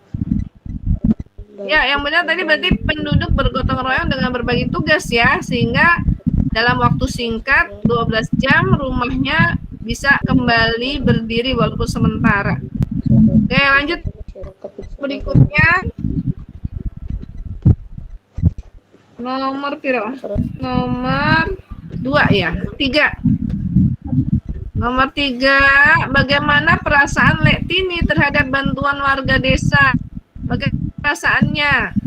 Ya, yang benar tadi berarti penduduk bergotong royong dengan berbagi tugas ya, sehingga dalam waktu singkat 12 jam rumahnya bisa kembali berdiri walaupun sementara. Oke, lanjut. Masyarakat berikutnya nomor piro? Nomor 2 ya, 3. Nomor 3, bagaimana perasaan Lek Tini terhadap bantuan warga desa? Bagaimana perasaannya?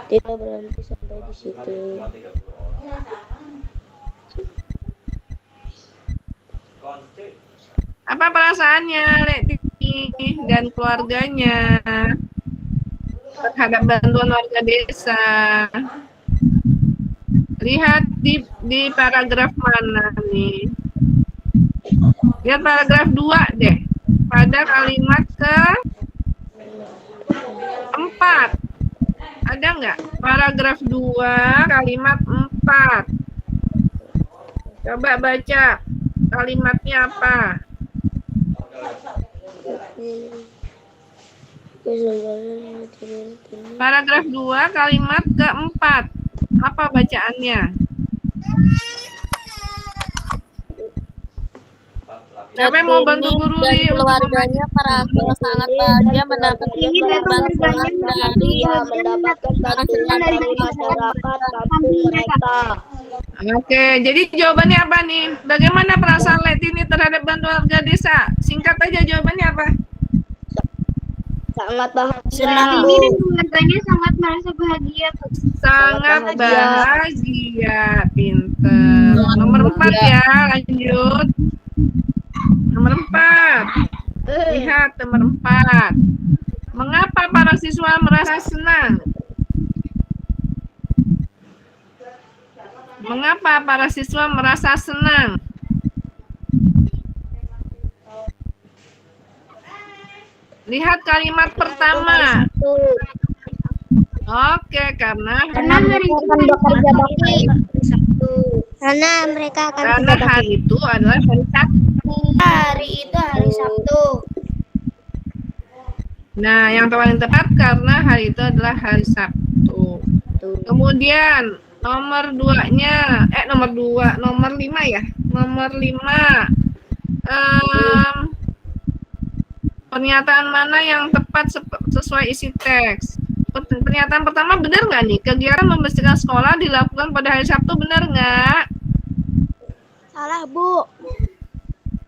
Tidak berhenti sampai di situ. Apa perasaannya Lek Tini dan keluarganya terhadap bantuan warga desa? Lihat di paragraf mana nih? Lihat paragraf 2 deh. Pada kalimat ke-4. Ada nggak? Paragraf 2, kalimat 4. Coba baca kalimatnya apa? Paragraf 2, kalimat ke-4. Apa bacaannya? Siapa yang mau bantu guru dan di keluarganya merasa sangat bahagia mendapatkan bantuan dari Mendapatkan bantuan dari masyarakat kampung mereka. Oke, jadi jawabannya apa nih? Bagaimana perasaan Lek Tini terhadap bantuan warga desa? Singkat aja jawabannya apa? Sangat bahagia. Ini dan keluarganya sangat merasa bahagia. Sangat bahagia, pinter. Nomor 4 ya, lanjut. Nomor 4. Lihat nomor 4. Mengapa para siswa merasa senang? Mengapa para siswa merasa senang? Lihat kalimat pertama. Oke, karena hari itu bekerja bakti. Karena mereka akan karena hari itu adalah hari Sabtu. Hari itu hari Sabtu. Nah, yang paling tepat karena hari itu adalah hari Sabtu. Kemudian nomor 2-nya, nomor 5 ya. Nomor 5. Pernyataan mana yang tepat sesuai isi teks? Pernyataan pertama benar nggak nih? Kegiatan membersihkan sekolah dilakukan pada hari Sabtu, benar nggak? salah, Bu.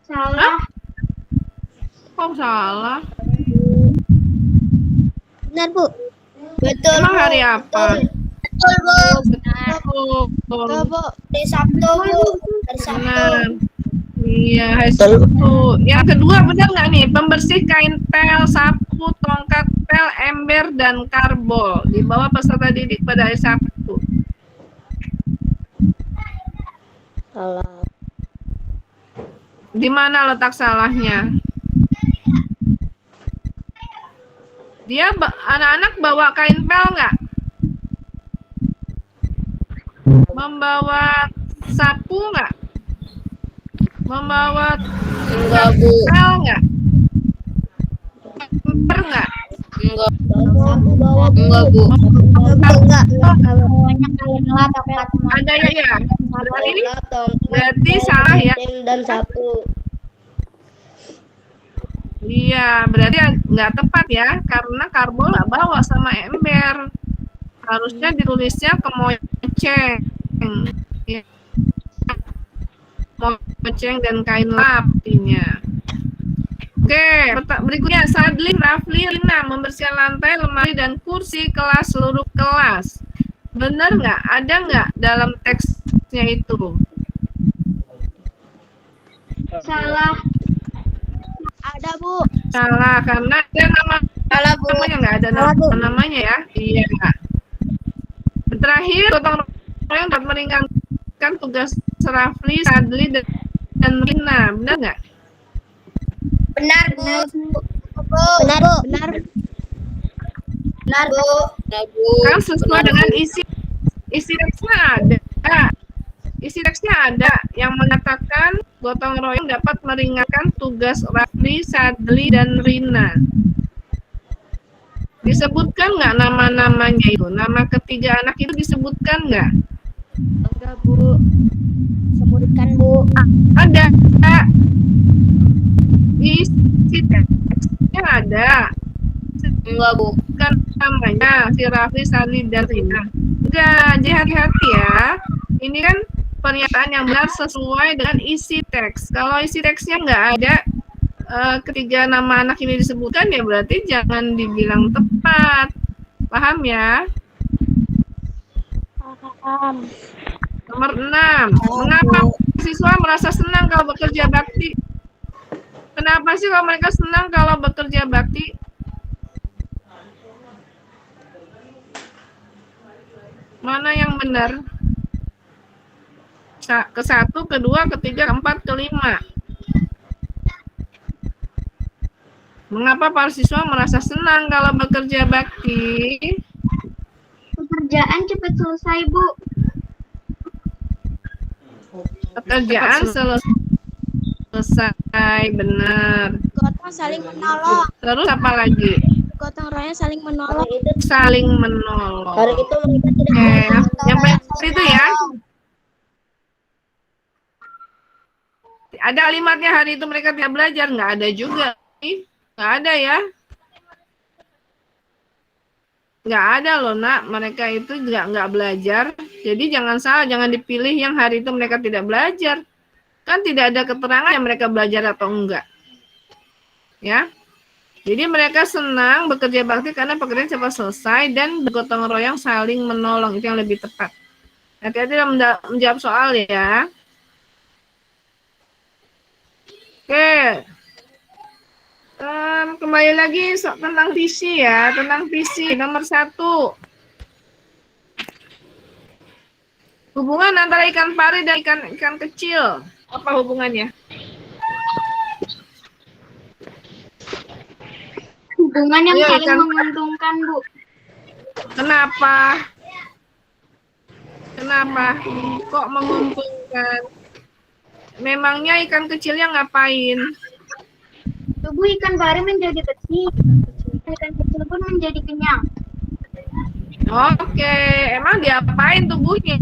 Salah. Oh, salah. Benar, Bu. Betul. Emang hari apa? Betul, Bu. Betul, Bu. Hari Sabtu, Bu. Hari Sabtu. Benar. Iya, hari Sabtu. Yang kedua benar nggak nih? Pembersih kain pel, sapu, tongkat pel, ember, dan karbol dibawa peserta didik pada hari Sabtu. Salah. Di mana letak salahnya? Dia anak-anak bawa kain pel nggak? Membawa sapu nggak? Membawa enggak, Bu. pel nggak? Ember nggak? Enggak, Sapu bawa enggak, Bu. Enggak. Banyak kalian telat Ada ya? Berarti berarti salah ya? Dan sapu. Iya, berarti nggak tepat ya, karena karbol nggak bawa sama ember. Harusnya ditulisnya kemoceng. Ya. Kemoceng dan kain lap artinya. Oke, berikutnya Sadli, Rafli, Rina membersihkan lantai, lemari, dan kursi kelas seluruh kelas. Benar nggak? Ada nggak dalam teksnya itu? Salah. Ada, Bu. Salah, karena ada namanya nggak ada namanya ya. Iya. Terakhir, gotong royong dapat meringankan tugas Rafli, Sadli, dan Rina. Benar nggak? Benar, Bu. Benar, Bu. Benar. Benar, Bu. Enggak, Bu. Kan sesuai dengan isi teksnya ada. Isi teksnya ada yang mengatakan gotong royong dapat meringankan tugas Rafli, Sadli, dan Rina. Disebutkan nggak nama-namanya itu? Nama ketiga anak itu disebutkan nggak? Enggak, Bu. Sebutkan, Bu. Ada. Isi teksnya ada. Enggak, Bu. Kan namanya si Raffi, Sani, dan Rina. Enggak, jadi hati-hati ya. Ini kan pernyataan yang benar sesuai dengan isi teks. Kalau isi teksnya nggak ada, ketiga nama anak ini disebutkan, ya berarti jangan dibilang tepat. Paham ya? Paham. Nomor 6. Mengapa siswa merasa senang kalau bekerja bakti? Kenapa sih kalau mereka senang kalau bekerja bakti? Mana yang benar? Ke 1, ke 2, ke 3, ke 4, ke 5. Mengapa para siswa merasa senang kalau bekerja bakti? Pekerjaan cepat selesai, Bu. Pekerjaan selesai, benar. Gotong saling menolong. Terus apa lagi? Gotong royong saling menolong. Saling menolong. Hari itu mereka tidak Yang benar itu ya. Ada kalimatnya hari itu mereka tidak belajar, nggak ada juga. Nggak ada ya. Nggak ada loh nak, mereka itu nggak belajar. Jadi jangan salah, jangan dipilih yang hari itu mereka tidak belajar. Kan tidak ada keterangan yang mereka belajar atau enggak. Ya. Jadi mereka senang bekerja bakti karena pekerjaan cepat selesai dan bergotong royong saling menolong. Itu yang lebih tepat. Hati-hati dalam menjawab soal ya. Oke. Kembali lagi tentang visi ya, tentang visi nomor 1. Hubungan antara ikan pari dan ikan kecil, apa hubungannya? Hubungan yang Ayo, saling menguntungkan, Bu. Kenapa? Kenapa? Kok menguntungkan? Memangnya ikan kecilnya ngapain? Tubuh ikan pari menjadi kecil. Ikan kecil pun menjadi kenyang. Oke, emang diapain tubuhnya?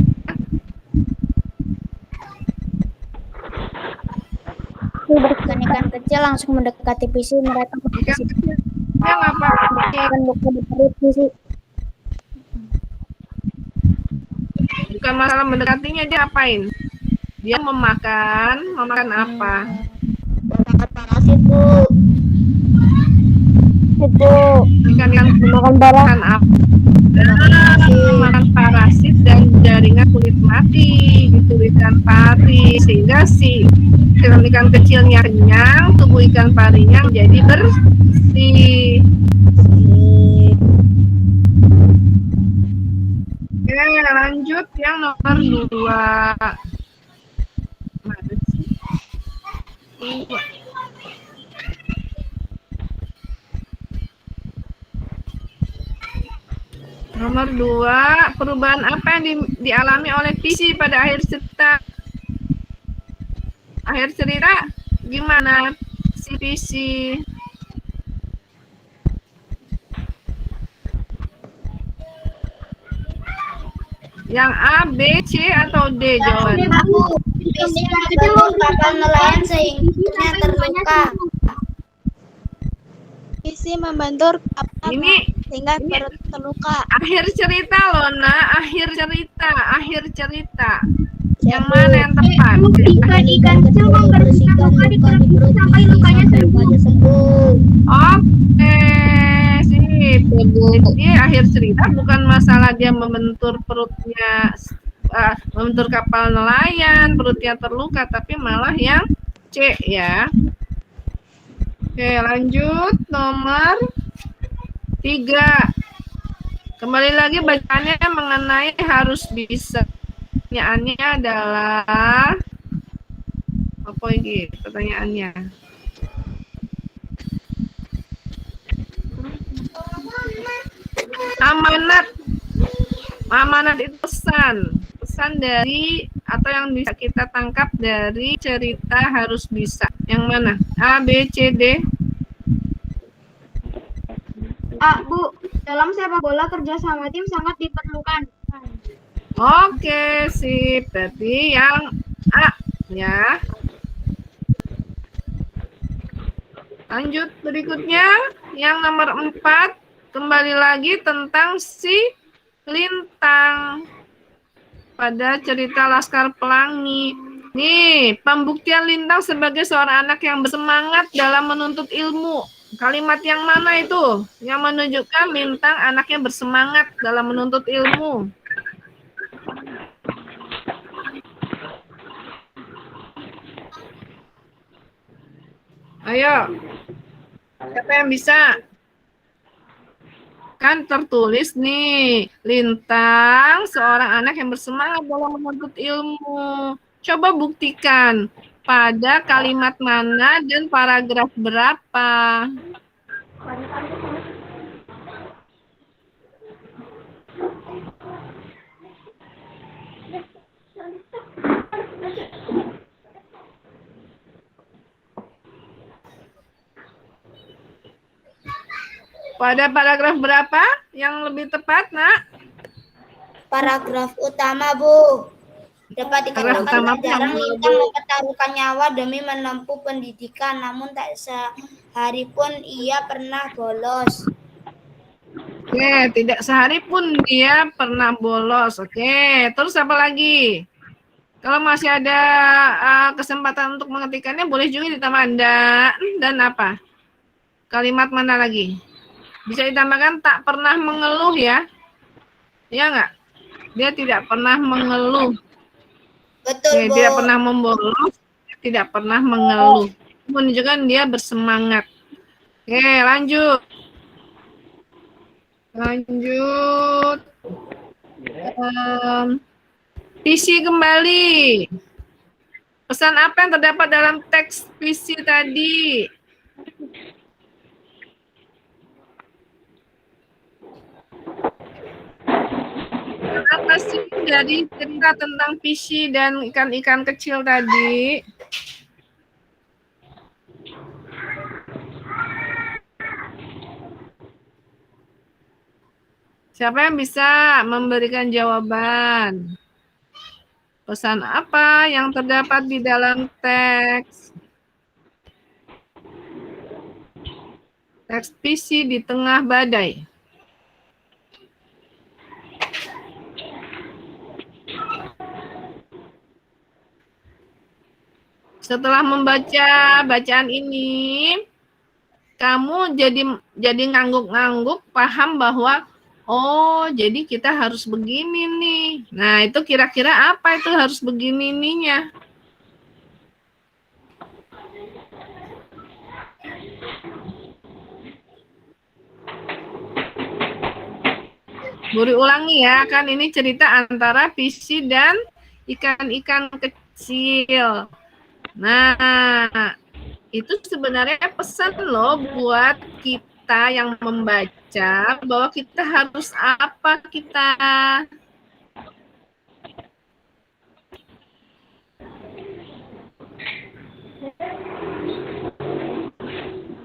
Ikan kecil langsung mendekati visi mereka. Ikan kecilnya ngapain? Bukan di perut visi. Bukan masalah mendekatinya, dia ngapain? Dia memakan apa? makan parasit, Bu. Itu Ikan yang makan barang. makan apa? Makan parasit dan jaringan kulit mati di tubuh ikan pari, sehingga si ikan kecilnya kenyang, tubuh ikan parinya menjadi bersih. Oke, lanjut yang nomor 2. Mana sih? 2. Nomor 2, perubahan apa yang dialami oleh visi pada akhir cerita? Akhir cerita gimana si visi? Yang A, B, C, atau D jawabannya? Visi membantu kapal nelayan sehingga terluka. Visi membantu kapal Ini sehingga terluka. akhir cerita loh, nah, akhir cerita. Yang mana yang tepat? Ikan kecil membersihkan luka di perut sampai lukanya sembuh. Oke, sip. Jadi akhir cerita bukan masalah dia membentur perutnya, membentur kapal nelayan, perutnya terluka, tapi malah yang C ya. Oke, lanjut nomor 3. Kembali lagi bacaannya mengenai harus bisa. Pertanyaannya adalah apa ini pertanyaannya? Amanat itu pesan dari atau yang bisa kita tangkap dari cerita harus bisa. Yang mana? A, B, C, D? Bu, dalam sepak bola kerjasama tim sangat diperlukan. Oke, sip. Berarti yang A ya. Lanjut berikutnya, yang nomor 4, kembali lagi tentang si Lintang pada cerita Laskar Pelangi. Nih, pembuktian Lintang sebagai seorang anak yang bersemangat dalam menuntut ilmu. Kalimat yang mana itu yang menunjukkan Lintang anaknya bersemangat dalam menuntut ilmu? Ayo, siapa yang bisa? Kan tertulis nih, Lintang seorang anak yang bersemangat dalam menuntut ilmu. Coba buktikan pada kalimat mana dan paragraf berapa. Pada paragraf berapa yang lebih tepat, Nak? Paragraf utama, Bu. Dapat Paragraf dikatakan utama tak jarang Lintang mempertaruhkan nyawa demi menempuh pendidikan, namun tak sehari pun ia pernah bolos. Oke, tidak sehari pun dia pernah bolos. Oke, terus apa lagi? Kalau masih ada kesempatan untuk mengetikkannya, boleh juga ditambah dan apa? Kalimat mana lagi? Bisa ditambahkan tak pernah mengeluh ya. Iya enggak? Dia tidak pernah mengeluh. Betul, Bu. Tidak pernah membolos, tidak pernah mengeluh. Menunjukkan dia bersemangat. Oke, lanjut. Visi kembali. Pesan apa yang terdapat dalam teks visi tadi? Apa sih dari cerita tentang visi dan ikan-ikan kecil tadi? Siapa yang bisa memberikan jawaban? Pesan apa yang terdapat di dalam teks? Teks visi di tengah badai. Setelah membaca bacaan ini, kamu jadi ngangguk-ngangguk paham bahwa oh, jadi kita harus begini nih. Nah, itu kira-kira apa itu harus begini ininya? Buri ulangi ya, kan ini cerita antara visi dan ikan-ikan kecil. Nah, itu sebenarnya pesan loh buat kita yang membaca bahwa kita harus apa kita.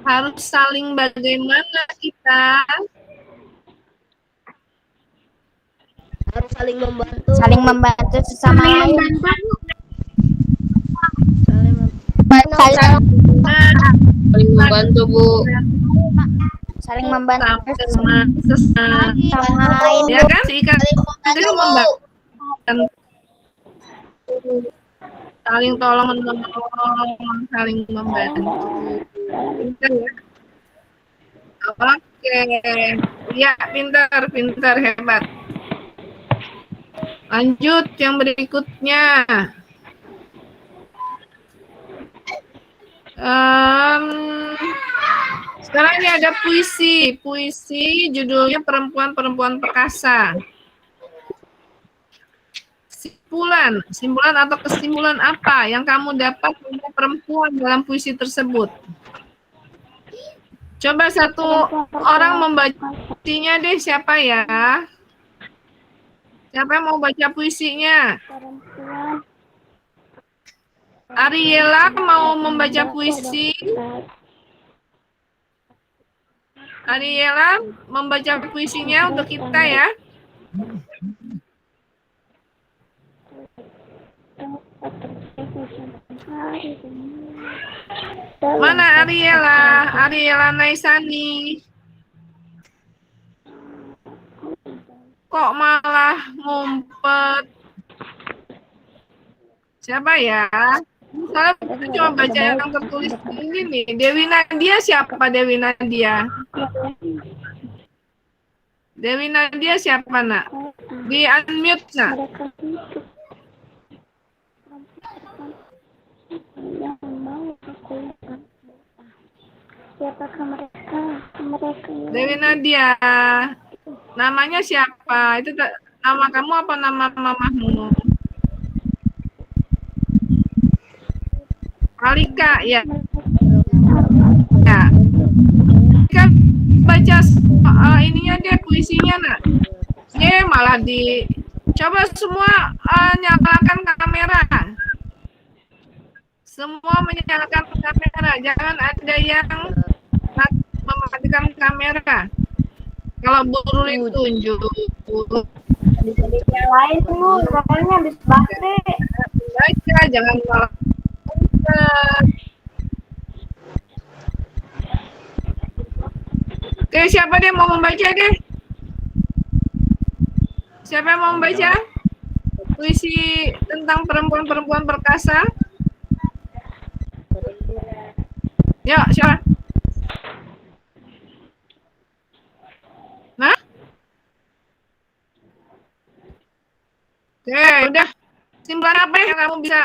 Harus saling bagaimana kita. Harus saling membantu. Saling membantu sesama lain. Saling membantu, Bu. Saling membantu Sama lain. ya kan? Si ikan itu membantu. Saling tolong menolong, saling membantu. Pintar ya. Oke. Ya, pintar, hebat. Lanjut yang berikutnya. Sekarang ini ada puisi judulnya Perempuan-Perempuan Perkasa. Simpulan atau kesimpulan apa yang kamu dapat dari perempuan dalam puisi tersebut? Coba satu orang membacanya deh, siapa ya? Siapa yang mau baca puisinya? Ariela mau membaca puisi? Ariela membaca puisinya untuk kita ya. Mana Ariela? Ariela Naisani. Kok malah ngumpet? Siapa ya? Misalnya kita cuma baca yang tertulis ini nih. Dewi Nadia siapa Dewi Nadia? Dewi Nadia siapa nak? Di unmute nak? Dewi Nadia. Namanya siapa? Itu nama kamu apa nama mamahmu? Alika ya. Ya. Kan baca ininya dia puisinya nak. Dia malah coba semua nyalakan kamera. Semua menyalakan kamera, jangan ada yang mematikan kamera. Kalau Burul tunjuk. Yang lain tuh, soalnya habis baterai. Baca, jangan malah. Oke, siapa deh mau membaca deh? Siapa yang mau membaca? Puisi tentang perempuan-perempuan perkasa? Yuk, siapa? Nah? Oke, udah. Simpulan apa yang kamu bisa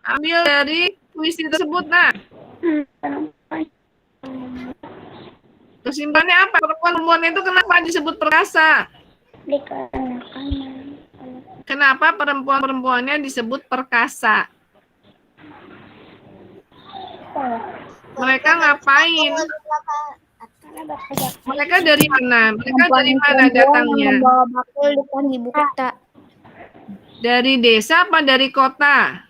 ambil dari puisi tersebut, nah? Kesimpulannya apa? Perempuan-perempuan itu kenapa disebut perkasa? Kenapa perempuan-perempuannya disebut perkasa? Mereka ngapain? Mereka dari mana? Mereka dari mana datangnya? Membawa bakul depan ibu kota. Dari desa apa dari kota?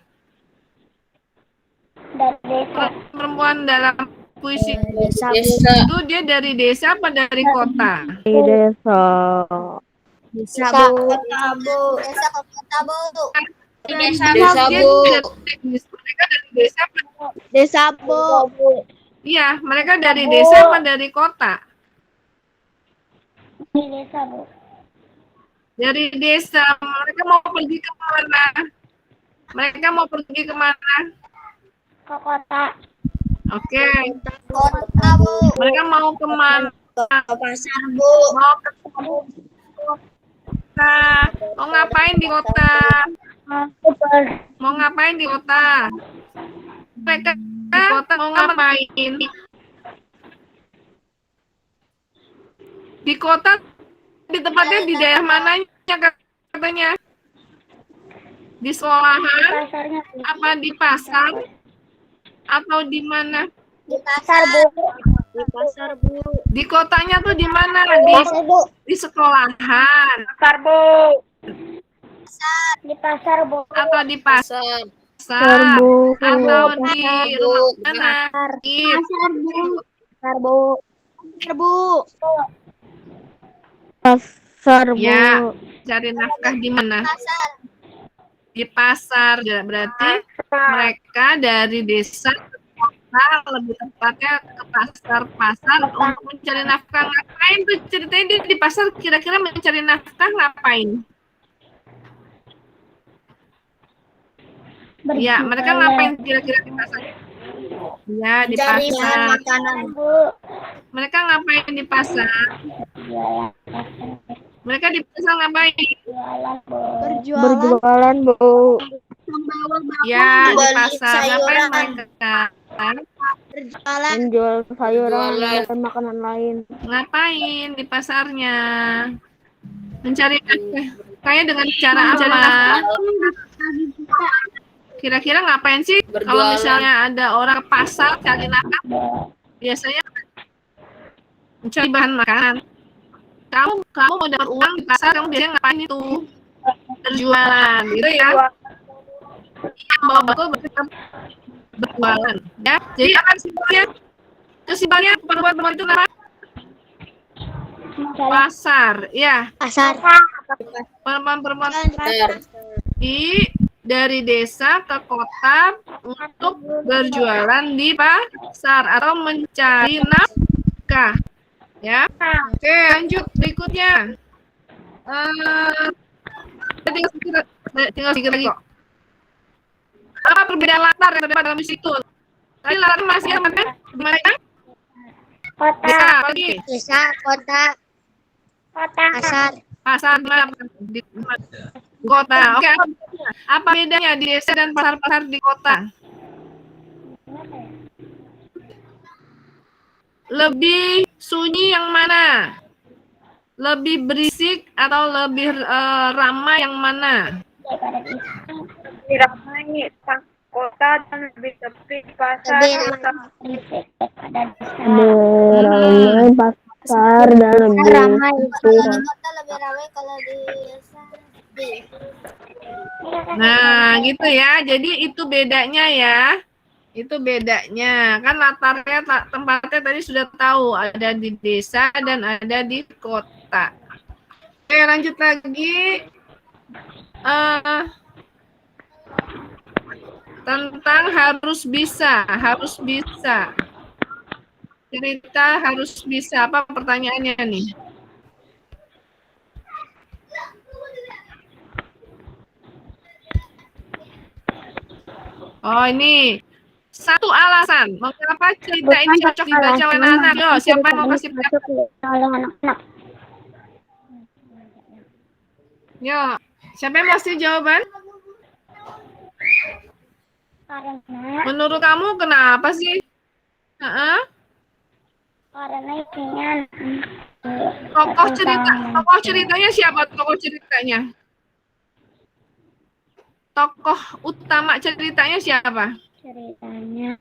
Dari desa. Perempuan dalam puisi Desa. itu dia dari desa apa dari kota? Desa. Desa kota, Bu. Desa kota, Bu. Desa, Dia Bu. mereka dari desa apa? Desa, Bu. Iya, mereka dari desa apa dari kota? Di desa, Bu. Dari desa. Mereka mau pergi ke mana? Mereka mau pergi ke mana? Ke kota. Oke. Kota, Bu. Mereka mau ke mana? Ke pasar, Bu. Mau ke kota. Mau ngapain di kota? Mau ngapain di kota? Mereka di kota mau ngapain? Di kota, di tempatnya di daerah mananya katanya? Di sekolahan? Pasarnya, Bu. Apa di pasar? Atau di mana? Di pasar, Bu. Di pasar, Bu. Di kotanya tuh di mana? Pasar, Bu. Di sekolahan? Pasar, Bu. Di pasar, Bu. Atau di pasar? Bu. Atau di rumah mana? Pasar, Bu. Pasar, Bu. Pasar, Bu. Pasar, Bu. Ya, cari nafkah di mana? Pasar. Di pasar. Berarti mereka dari desa ke kota, lebih tepatnya ke pasar-pasar untuk mencari nafkah. Ngapain tuh ceritanya dia di pasar, kira-kira mencari nafkah ngapain? Ya, mereka ngapain kira-kira di pasar? Ya, di Cari bahan pasar. makanan, Bu. Mereka ngapain di pasar? Mereka di pasar ngapain? Berjualan, Bu. Ya, di Beli pasar. Ngapain sayuran. mereka? Berjualan. Menjual sayuran Jualan. dan makanan lain. Ngapain di pasarnya? Mencari nafkah. Kayak dengan cara apa? Kira-kira ngapain sih kalau Berjualan. misalnya ada orang ke pasar cari nafkah? Biasanya mencari bahan makanan. Kamu mau dapat uang di pasar, kamu biasanya ngapain itu? Berjualan, gitu ya? Iya, bawa bakul berjualan. Ya, jadi apa kesimpulannya? Kesimpulannya perempuan-perempuan itu apa? Pasar, ya. Pasar. Perempuan-perempuan dari desa ke kota untuk berjualan di pasar atau mencari nafkah. Ya. Oke, lanjut berikutnya. Tinggal sedikit lagi kok. Apa perbedaan latar yang terdapat dalam situ? Tadi latar masih apa kan? Gimana kan? Kota. Desa, lagi. Desa, kota. Pasar. Pasar di kota. Oke. Apa bedanya di desa dan pasar-pasar di kota? Lebih sunyi yang mana? Lebih berisik atau lebih ramai yang mana? Ramai kota dan lebih sepi pasar. Ramai pasar dan lebih Ramai. Kota lebih ramai kalau di desa. Nah, gitu ya. Jadi itu bedanya ya. Itu bedanya. Kan latarnya tempatnya tadi sudah tahu, ada di desa dan ada di kota. Oke, lanjut lagi. Tentang harus bisa. Cerita harus bisa. Apa pertanyaannya nih? Oh, ini satu alasan mengapa cerita ini cocok dibaca oleh anak-anak. Yo, siapa yang mau kasih pendapat? Oleh anak-anak. Yo, siapa yang mau kasih jawaban? Karena Menurut kamu kenapa sih? karena isinya Tokoh ceritanya siapa? Tokoh ceritanya? Tokoh utama ceritanya siapa? ceritanya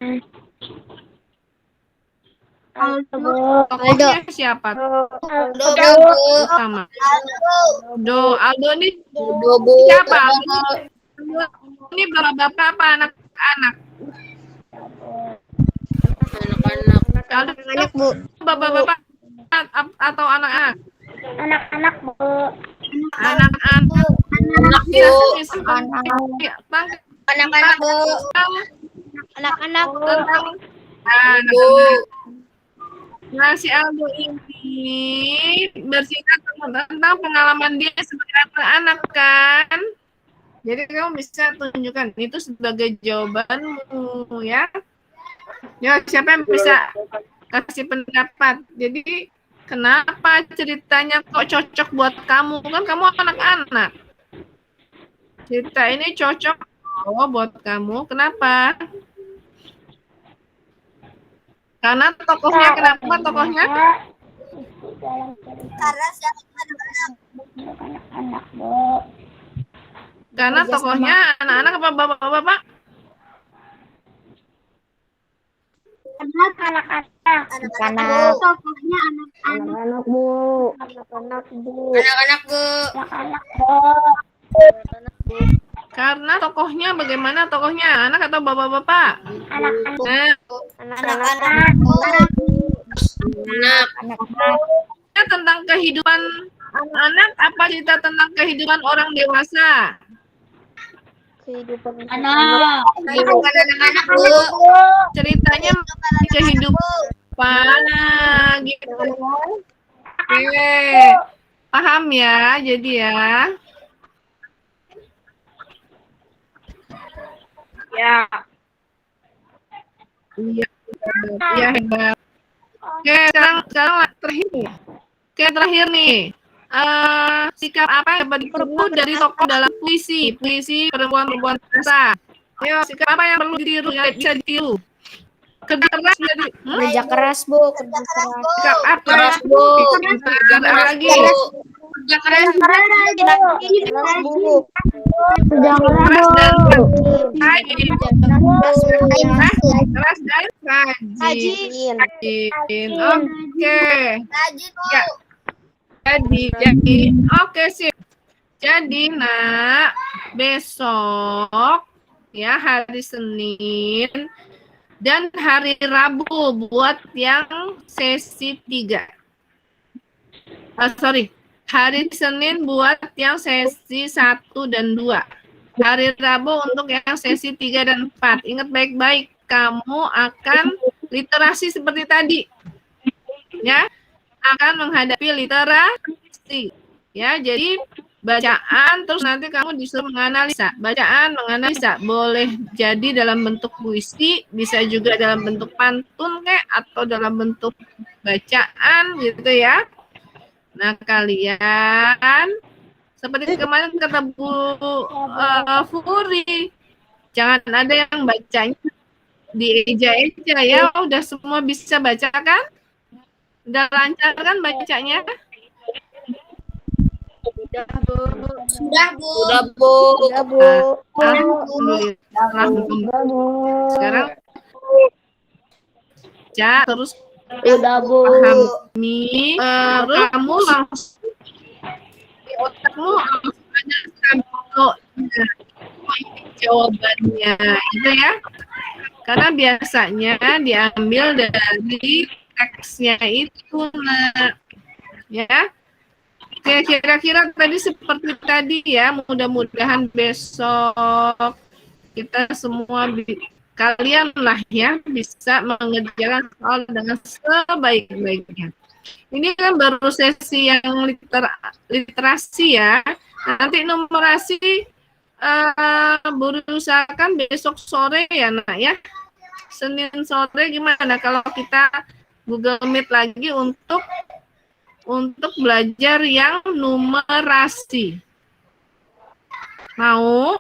Tokohnya siapa? Utama. Aldo ini siapa? Ini bapak-bapak apa anak-anak? Anak-anak. Anak Bu. Bapak-bapak atau anak-anak? anak-anak Bu. Anak-anak. Anak-anak Bu. Anak-anak Tentang Nah, si Aldo ini bersingkat tentang pengalaman dia sebagai anak kan. Jadi kamu bisa tunjukkan itu sebagai jawabanmu ya. Ya, siapa yang bisa kasih pendapat? Jadi kenapa ceritanya kok cocok buat kamu? Kan kamu anak-anak. Cerita ini cocok buat kamu. Kenapa? Karena tokohnya, kenapa tokohnya? Karena siapa anak-anak Bu. Karena tokohnya anak-anak apa bapak-bapak? Karena anak-anak. Anak-anak. Tokohnya anak-anak Bu. Anak-anak Bu. Anak-anak Bu. Anak-anak Bu. Karena tokohnya bagaimana tokohnya? Anak atau bapak-bapak? Anak-anak. Nah, Anak-anak. cerita tentang kehidupan anak-anak apa cerita tentang kehidupan orang dewasa? Kehidupan Anak. Bukan anak-anak Bu. Ceritanya kehidupan gitu. Oke. Paham ya, jadi ya. Ya. Iya hebat. Oke, sekarang terakhir nih. Oke, terakhir nih. Sikap apa yang dapat ditiru dari tokoh dalam puisi perempuan-perempuan dewasa? Ayo, sikap apa yang perlu ditiru, yang bisa ditiru? Kerja keras jadi kerja keras Bu, kerja keras. sikap apa? Keras Bu. Ada lagi. Kerja keras. Keras Bu. Keras dan rajin. Keras dan rajin. Oke. Rajin Bu. Ya. Jadi, oke sip. Jadi nak, besok ya hari Senin dan hari Rabu buat yang sesi 3. sorry, hari Senin buat yang sesi 1 dan 2. Hari Rabu untuk yang sesi 3 dan 4. Ingat baik-baik, kamu akan literasi seperti tadi. Ya, akan menghadapi literasi. Ya, jadi bacaan, terus nanti kamu disuruh menganalisa. Bacaan, menganalisa. Boleh jadi dalam bentuk puisi, bisa juga dalam bentuk pantun kayak, atau dalam bentuk bacaan gitu ya. Nah, kalian seperti kemarin kata Bu Furi, jangan ada yang bacanya dieja-eja ya. Udah semua bisa baca kan? Udah lancar kan bacanya? Sudah, Bu. Udah, Bu. Alhamdulillah. Sekarang baca terus Udah, Bu. pahami, terus kamu langsung di otakmu langsung ada tablonya, ini jawabannya, gitu ya. Karena biasanya diambil dari teksnya itu, nah, ya. Oke, kira-kira tadi seperti tadi ya. Mudah-mudahan besok kita semua kalian lah ya bisa mengerjakan soal dengan sebaik-baiknya. Ini kan baru sesi yang literasi ya. Nanti numerasi berusahakan besok sore ya nak ya. Senin sore gimana kalau kita Google Meet lagi untuk belajar yang numerasi. Mau?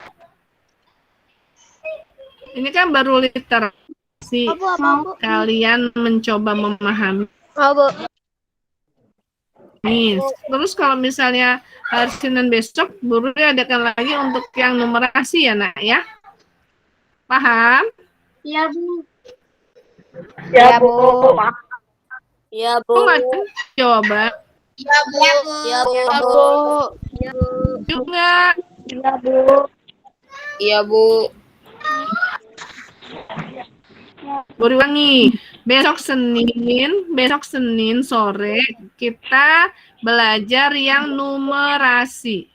Ini kan baru literasi. Kalian mencoba memahami. Terus kalau misalnya hari Senin besok, guru adakan lagi untuk yang numerasi ya nak ya. Paham? Iya, Bu. Ya, Bu. Iya, Bu. Kok nggak ada jawaban? Iya, Bu. Iya, Bu. Juga. Ya, Bu. Iya, Bu. Buriwangi, besok Senin sore kita belajar yang numerasi.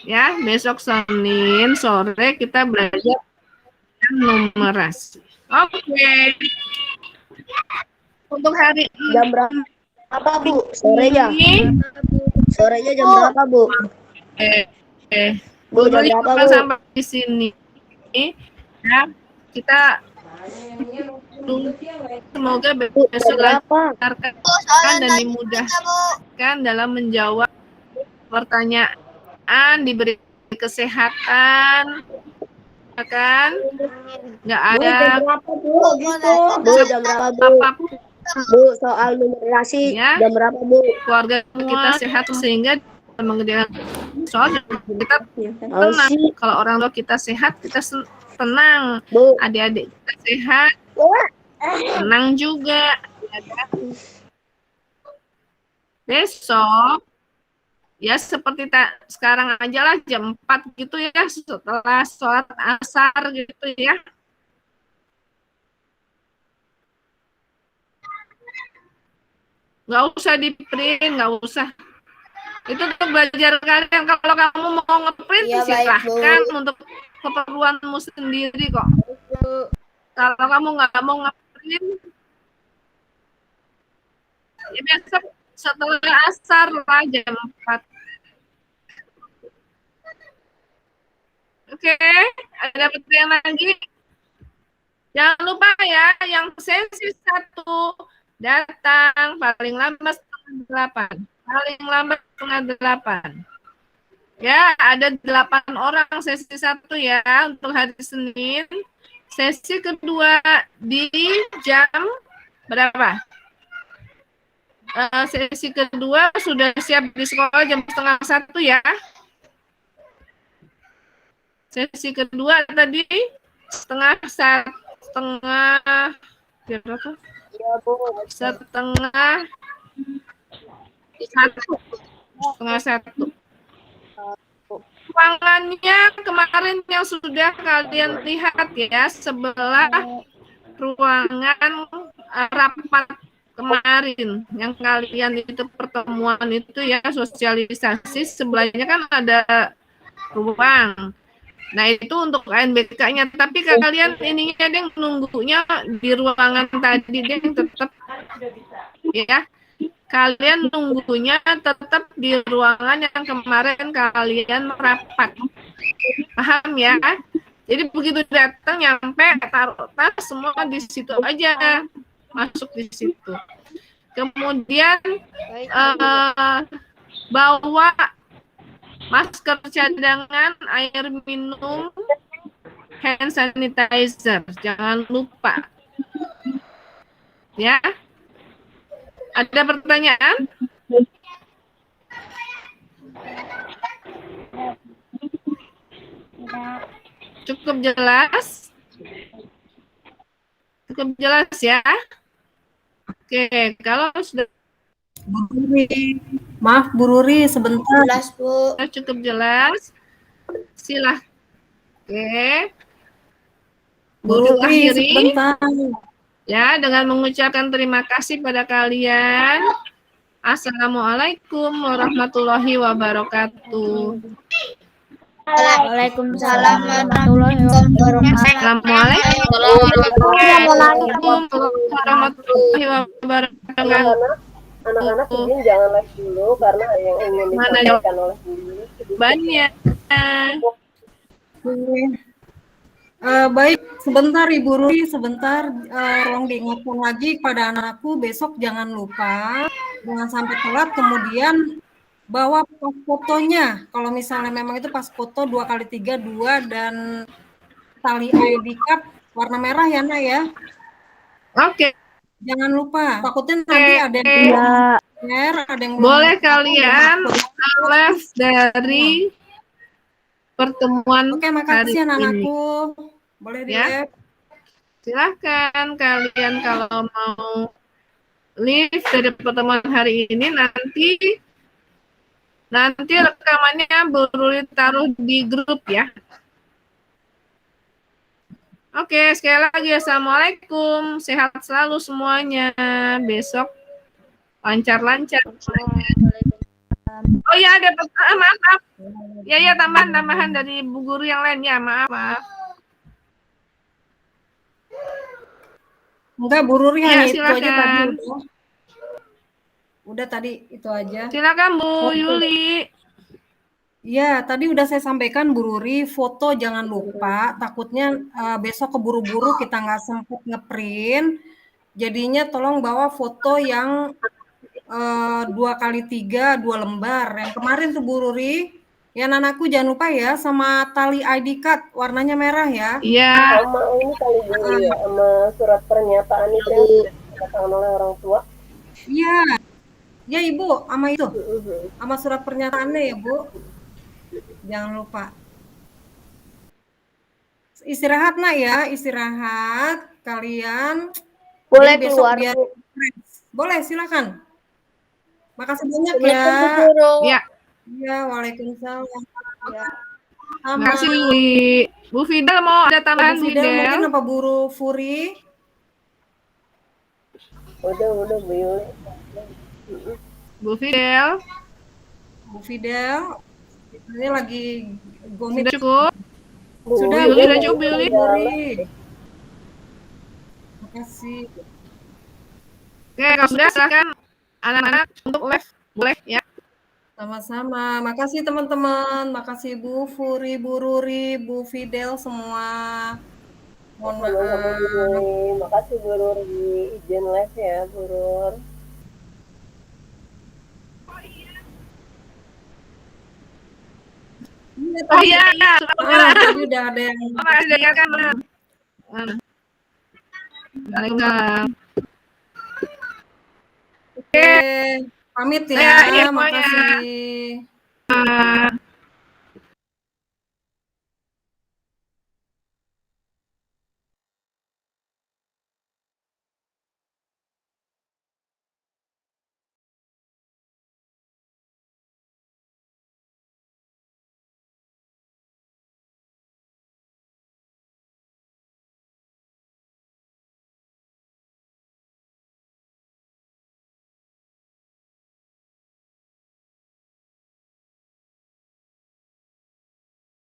Ya, besok Senin sore kita belajar yang numerasi. Oke. Untuk hari Jam berapa, Bu? Sorenya? Sorenya jam berapa, Bu? Bu, jam berapa, Bu? Sampai di sini ya, kita semoga besok lancarkan dan dimudahkan dalam menjawab pertanyaan, diberi kesehatan, kan? Nggak ada Bu, jam berapa, Bu? Bu, soal numerasi ya, jam berapa, Bu? keluarga kita sehat sehingga mengerjakan soal kita tenang. Kalau orang tua kita sehat, kita tenang. Bu. Adik-adik kita sehat, tenang juga. Besok ya seperti sekarang aja lah jam 4 gitu ya, setelah sholat asar gitu ya. Nggak usah di print, nggak usah. Itu untuk belajar kalian. Kalau kamu mau ngeprint, Ya, silahkan untuk keperluanmu sendiri kok. Kalau kamu nggak mau ngeprint, ya biasa setelah asar lah jam 4. Oke, ada pertanyaan lagi? Jangan lupa ya, yang sesi 1 datang paling lambat setengah 8. Paling lambat setengah 8. Ya, ada 8 orang sesi 1 ya untuk hari Senin. Sesi kedua di jam berapa? Sesi kedua sudah siap di sekolah jam setengah 1 ya. Sesi kedua tadi setengah 1. Ruangannya kemarin yang sudah kalian lihat ya, sebelah ruangan rapat kemarin yang kalian itu pertemuan itu ya sosialisasi sebelahnya kan ada ruang. Nah itu untuk ANBK-nya. Tapi kalian ininya deh nunggunya di ruangan tadi deh tetap ya. Kalian nunggunya tetap di ruangan yang kemarin kalian rapat. Paham ya? Jadi begitu datang nyampe taruh tas semua di situ aja. Masuk di situ. Kemudian bawa masker cadangan, air minum, hand sanitizer. Jangan lupa. Ya. Ada pertanyaan? Cukup jelas? Cukup jelas ya? Oke, kalau sudah Bu Ruri. Maaf Bu Ruri, sebentar. Jelas, Bu. cukup jelas, silahkan. Oke. Bu Bu Ruri, akhiri sebentar. ya dengan mengucapkan terima kasih pada kalian. Assalamualaikum warahmatullahi wabarakatuh. Waalaikumsalam warahmatullahi wabarakatuh. Assalamualaikum warahmatullahi wabarakatuh. Anak-anak izin jangan live dulu karena yang ingin disampaikan oleh Bu Yuli banyak. Baik, sebentar Ibu Ruri, sebentar tolong diingatkan lagi kepada anakku besok jangan lupa, jangan sampai telat, kemudian bawa pas fotonya. Kalau misalnya memang itu pas foto 2x3 2 dan tali ID card warna merah ya Nak ya. Oke. Jangan lupa, takutnya nanti ada yang ada yang boleh kalian live dari pertemuan Oke, makasih hari anakku. ini. Boleh Ya. Silahkan kalian kalau mau live dari pertemuan hari ini nanti rekamannya baru taruh di grup ya. Oke, sekali lagi assalamualaikum, sehat selalu semuanya. Besok lancar-lancar. Oh ya ada maaf. Ya tambahan dari Bu Guru yang lain ya, maaf. Enggak, Bu Ruri Ya, hanya itu silakan. aja tadi. Udah tadi itu aja. Silakan Bu Yuli. Ya, tadi udah saya sampaikan Bu Ruri, foto jangan lupa. Takutnya besok keburu-buru kita nggak sempat ngeprint. Jadinya tolong bawa foto yang 2x3 2 lembar. Yang kemarin tuh Bu Ruri, ya anakku jangan lupa ya sama tali ID card warnanya merah ya. Iya. sama ini kali Bu ya, sama surat pernyataan itu yang sudah dikatakan oleh orang tua. Iya. Ya Ibu, sama itu. Sama surat pernyataannya ya Bu. Jangan lupa. Istirahat Nak ya, istirahat. Kalian Boleh jadi besok keluar, biar Bu. boleh silakan. Makasih banyak ya. Assalamualaikum, Bu Guru. Ya. Ya, waalaikumsalam. Ya. Terima kasih Yuli. Bu Fidel mau ada tambahan Bu Fidel mungkin Fidel? apa Buru Furi? Udah Bu Yuli. Bu Fidel, Bu Fidel. Ini lagi gomit. sudah cukup? Sudah, Bu Yuli Bu. udah cukup Bu Yuli? Terima kasih. Oke, kalau sudah silakan anak-anak untuk live boleh ya. Sama-sama. Makasih teman-teman. Makasih Bu Furi, Bu Ruri, Bu Fidel semua. Mohon maaf. Makasih Bu Ruri. Izin live ya Bu Rur. Oh iya, Tadi udah ada yang makasih sudah kan. Waalaikumsalam. Oke, pamit ya. Iya, Makasih.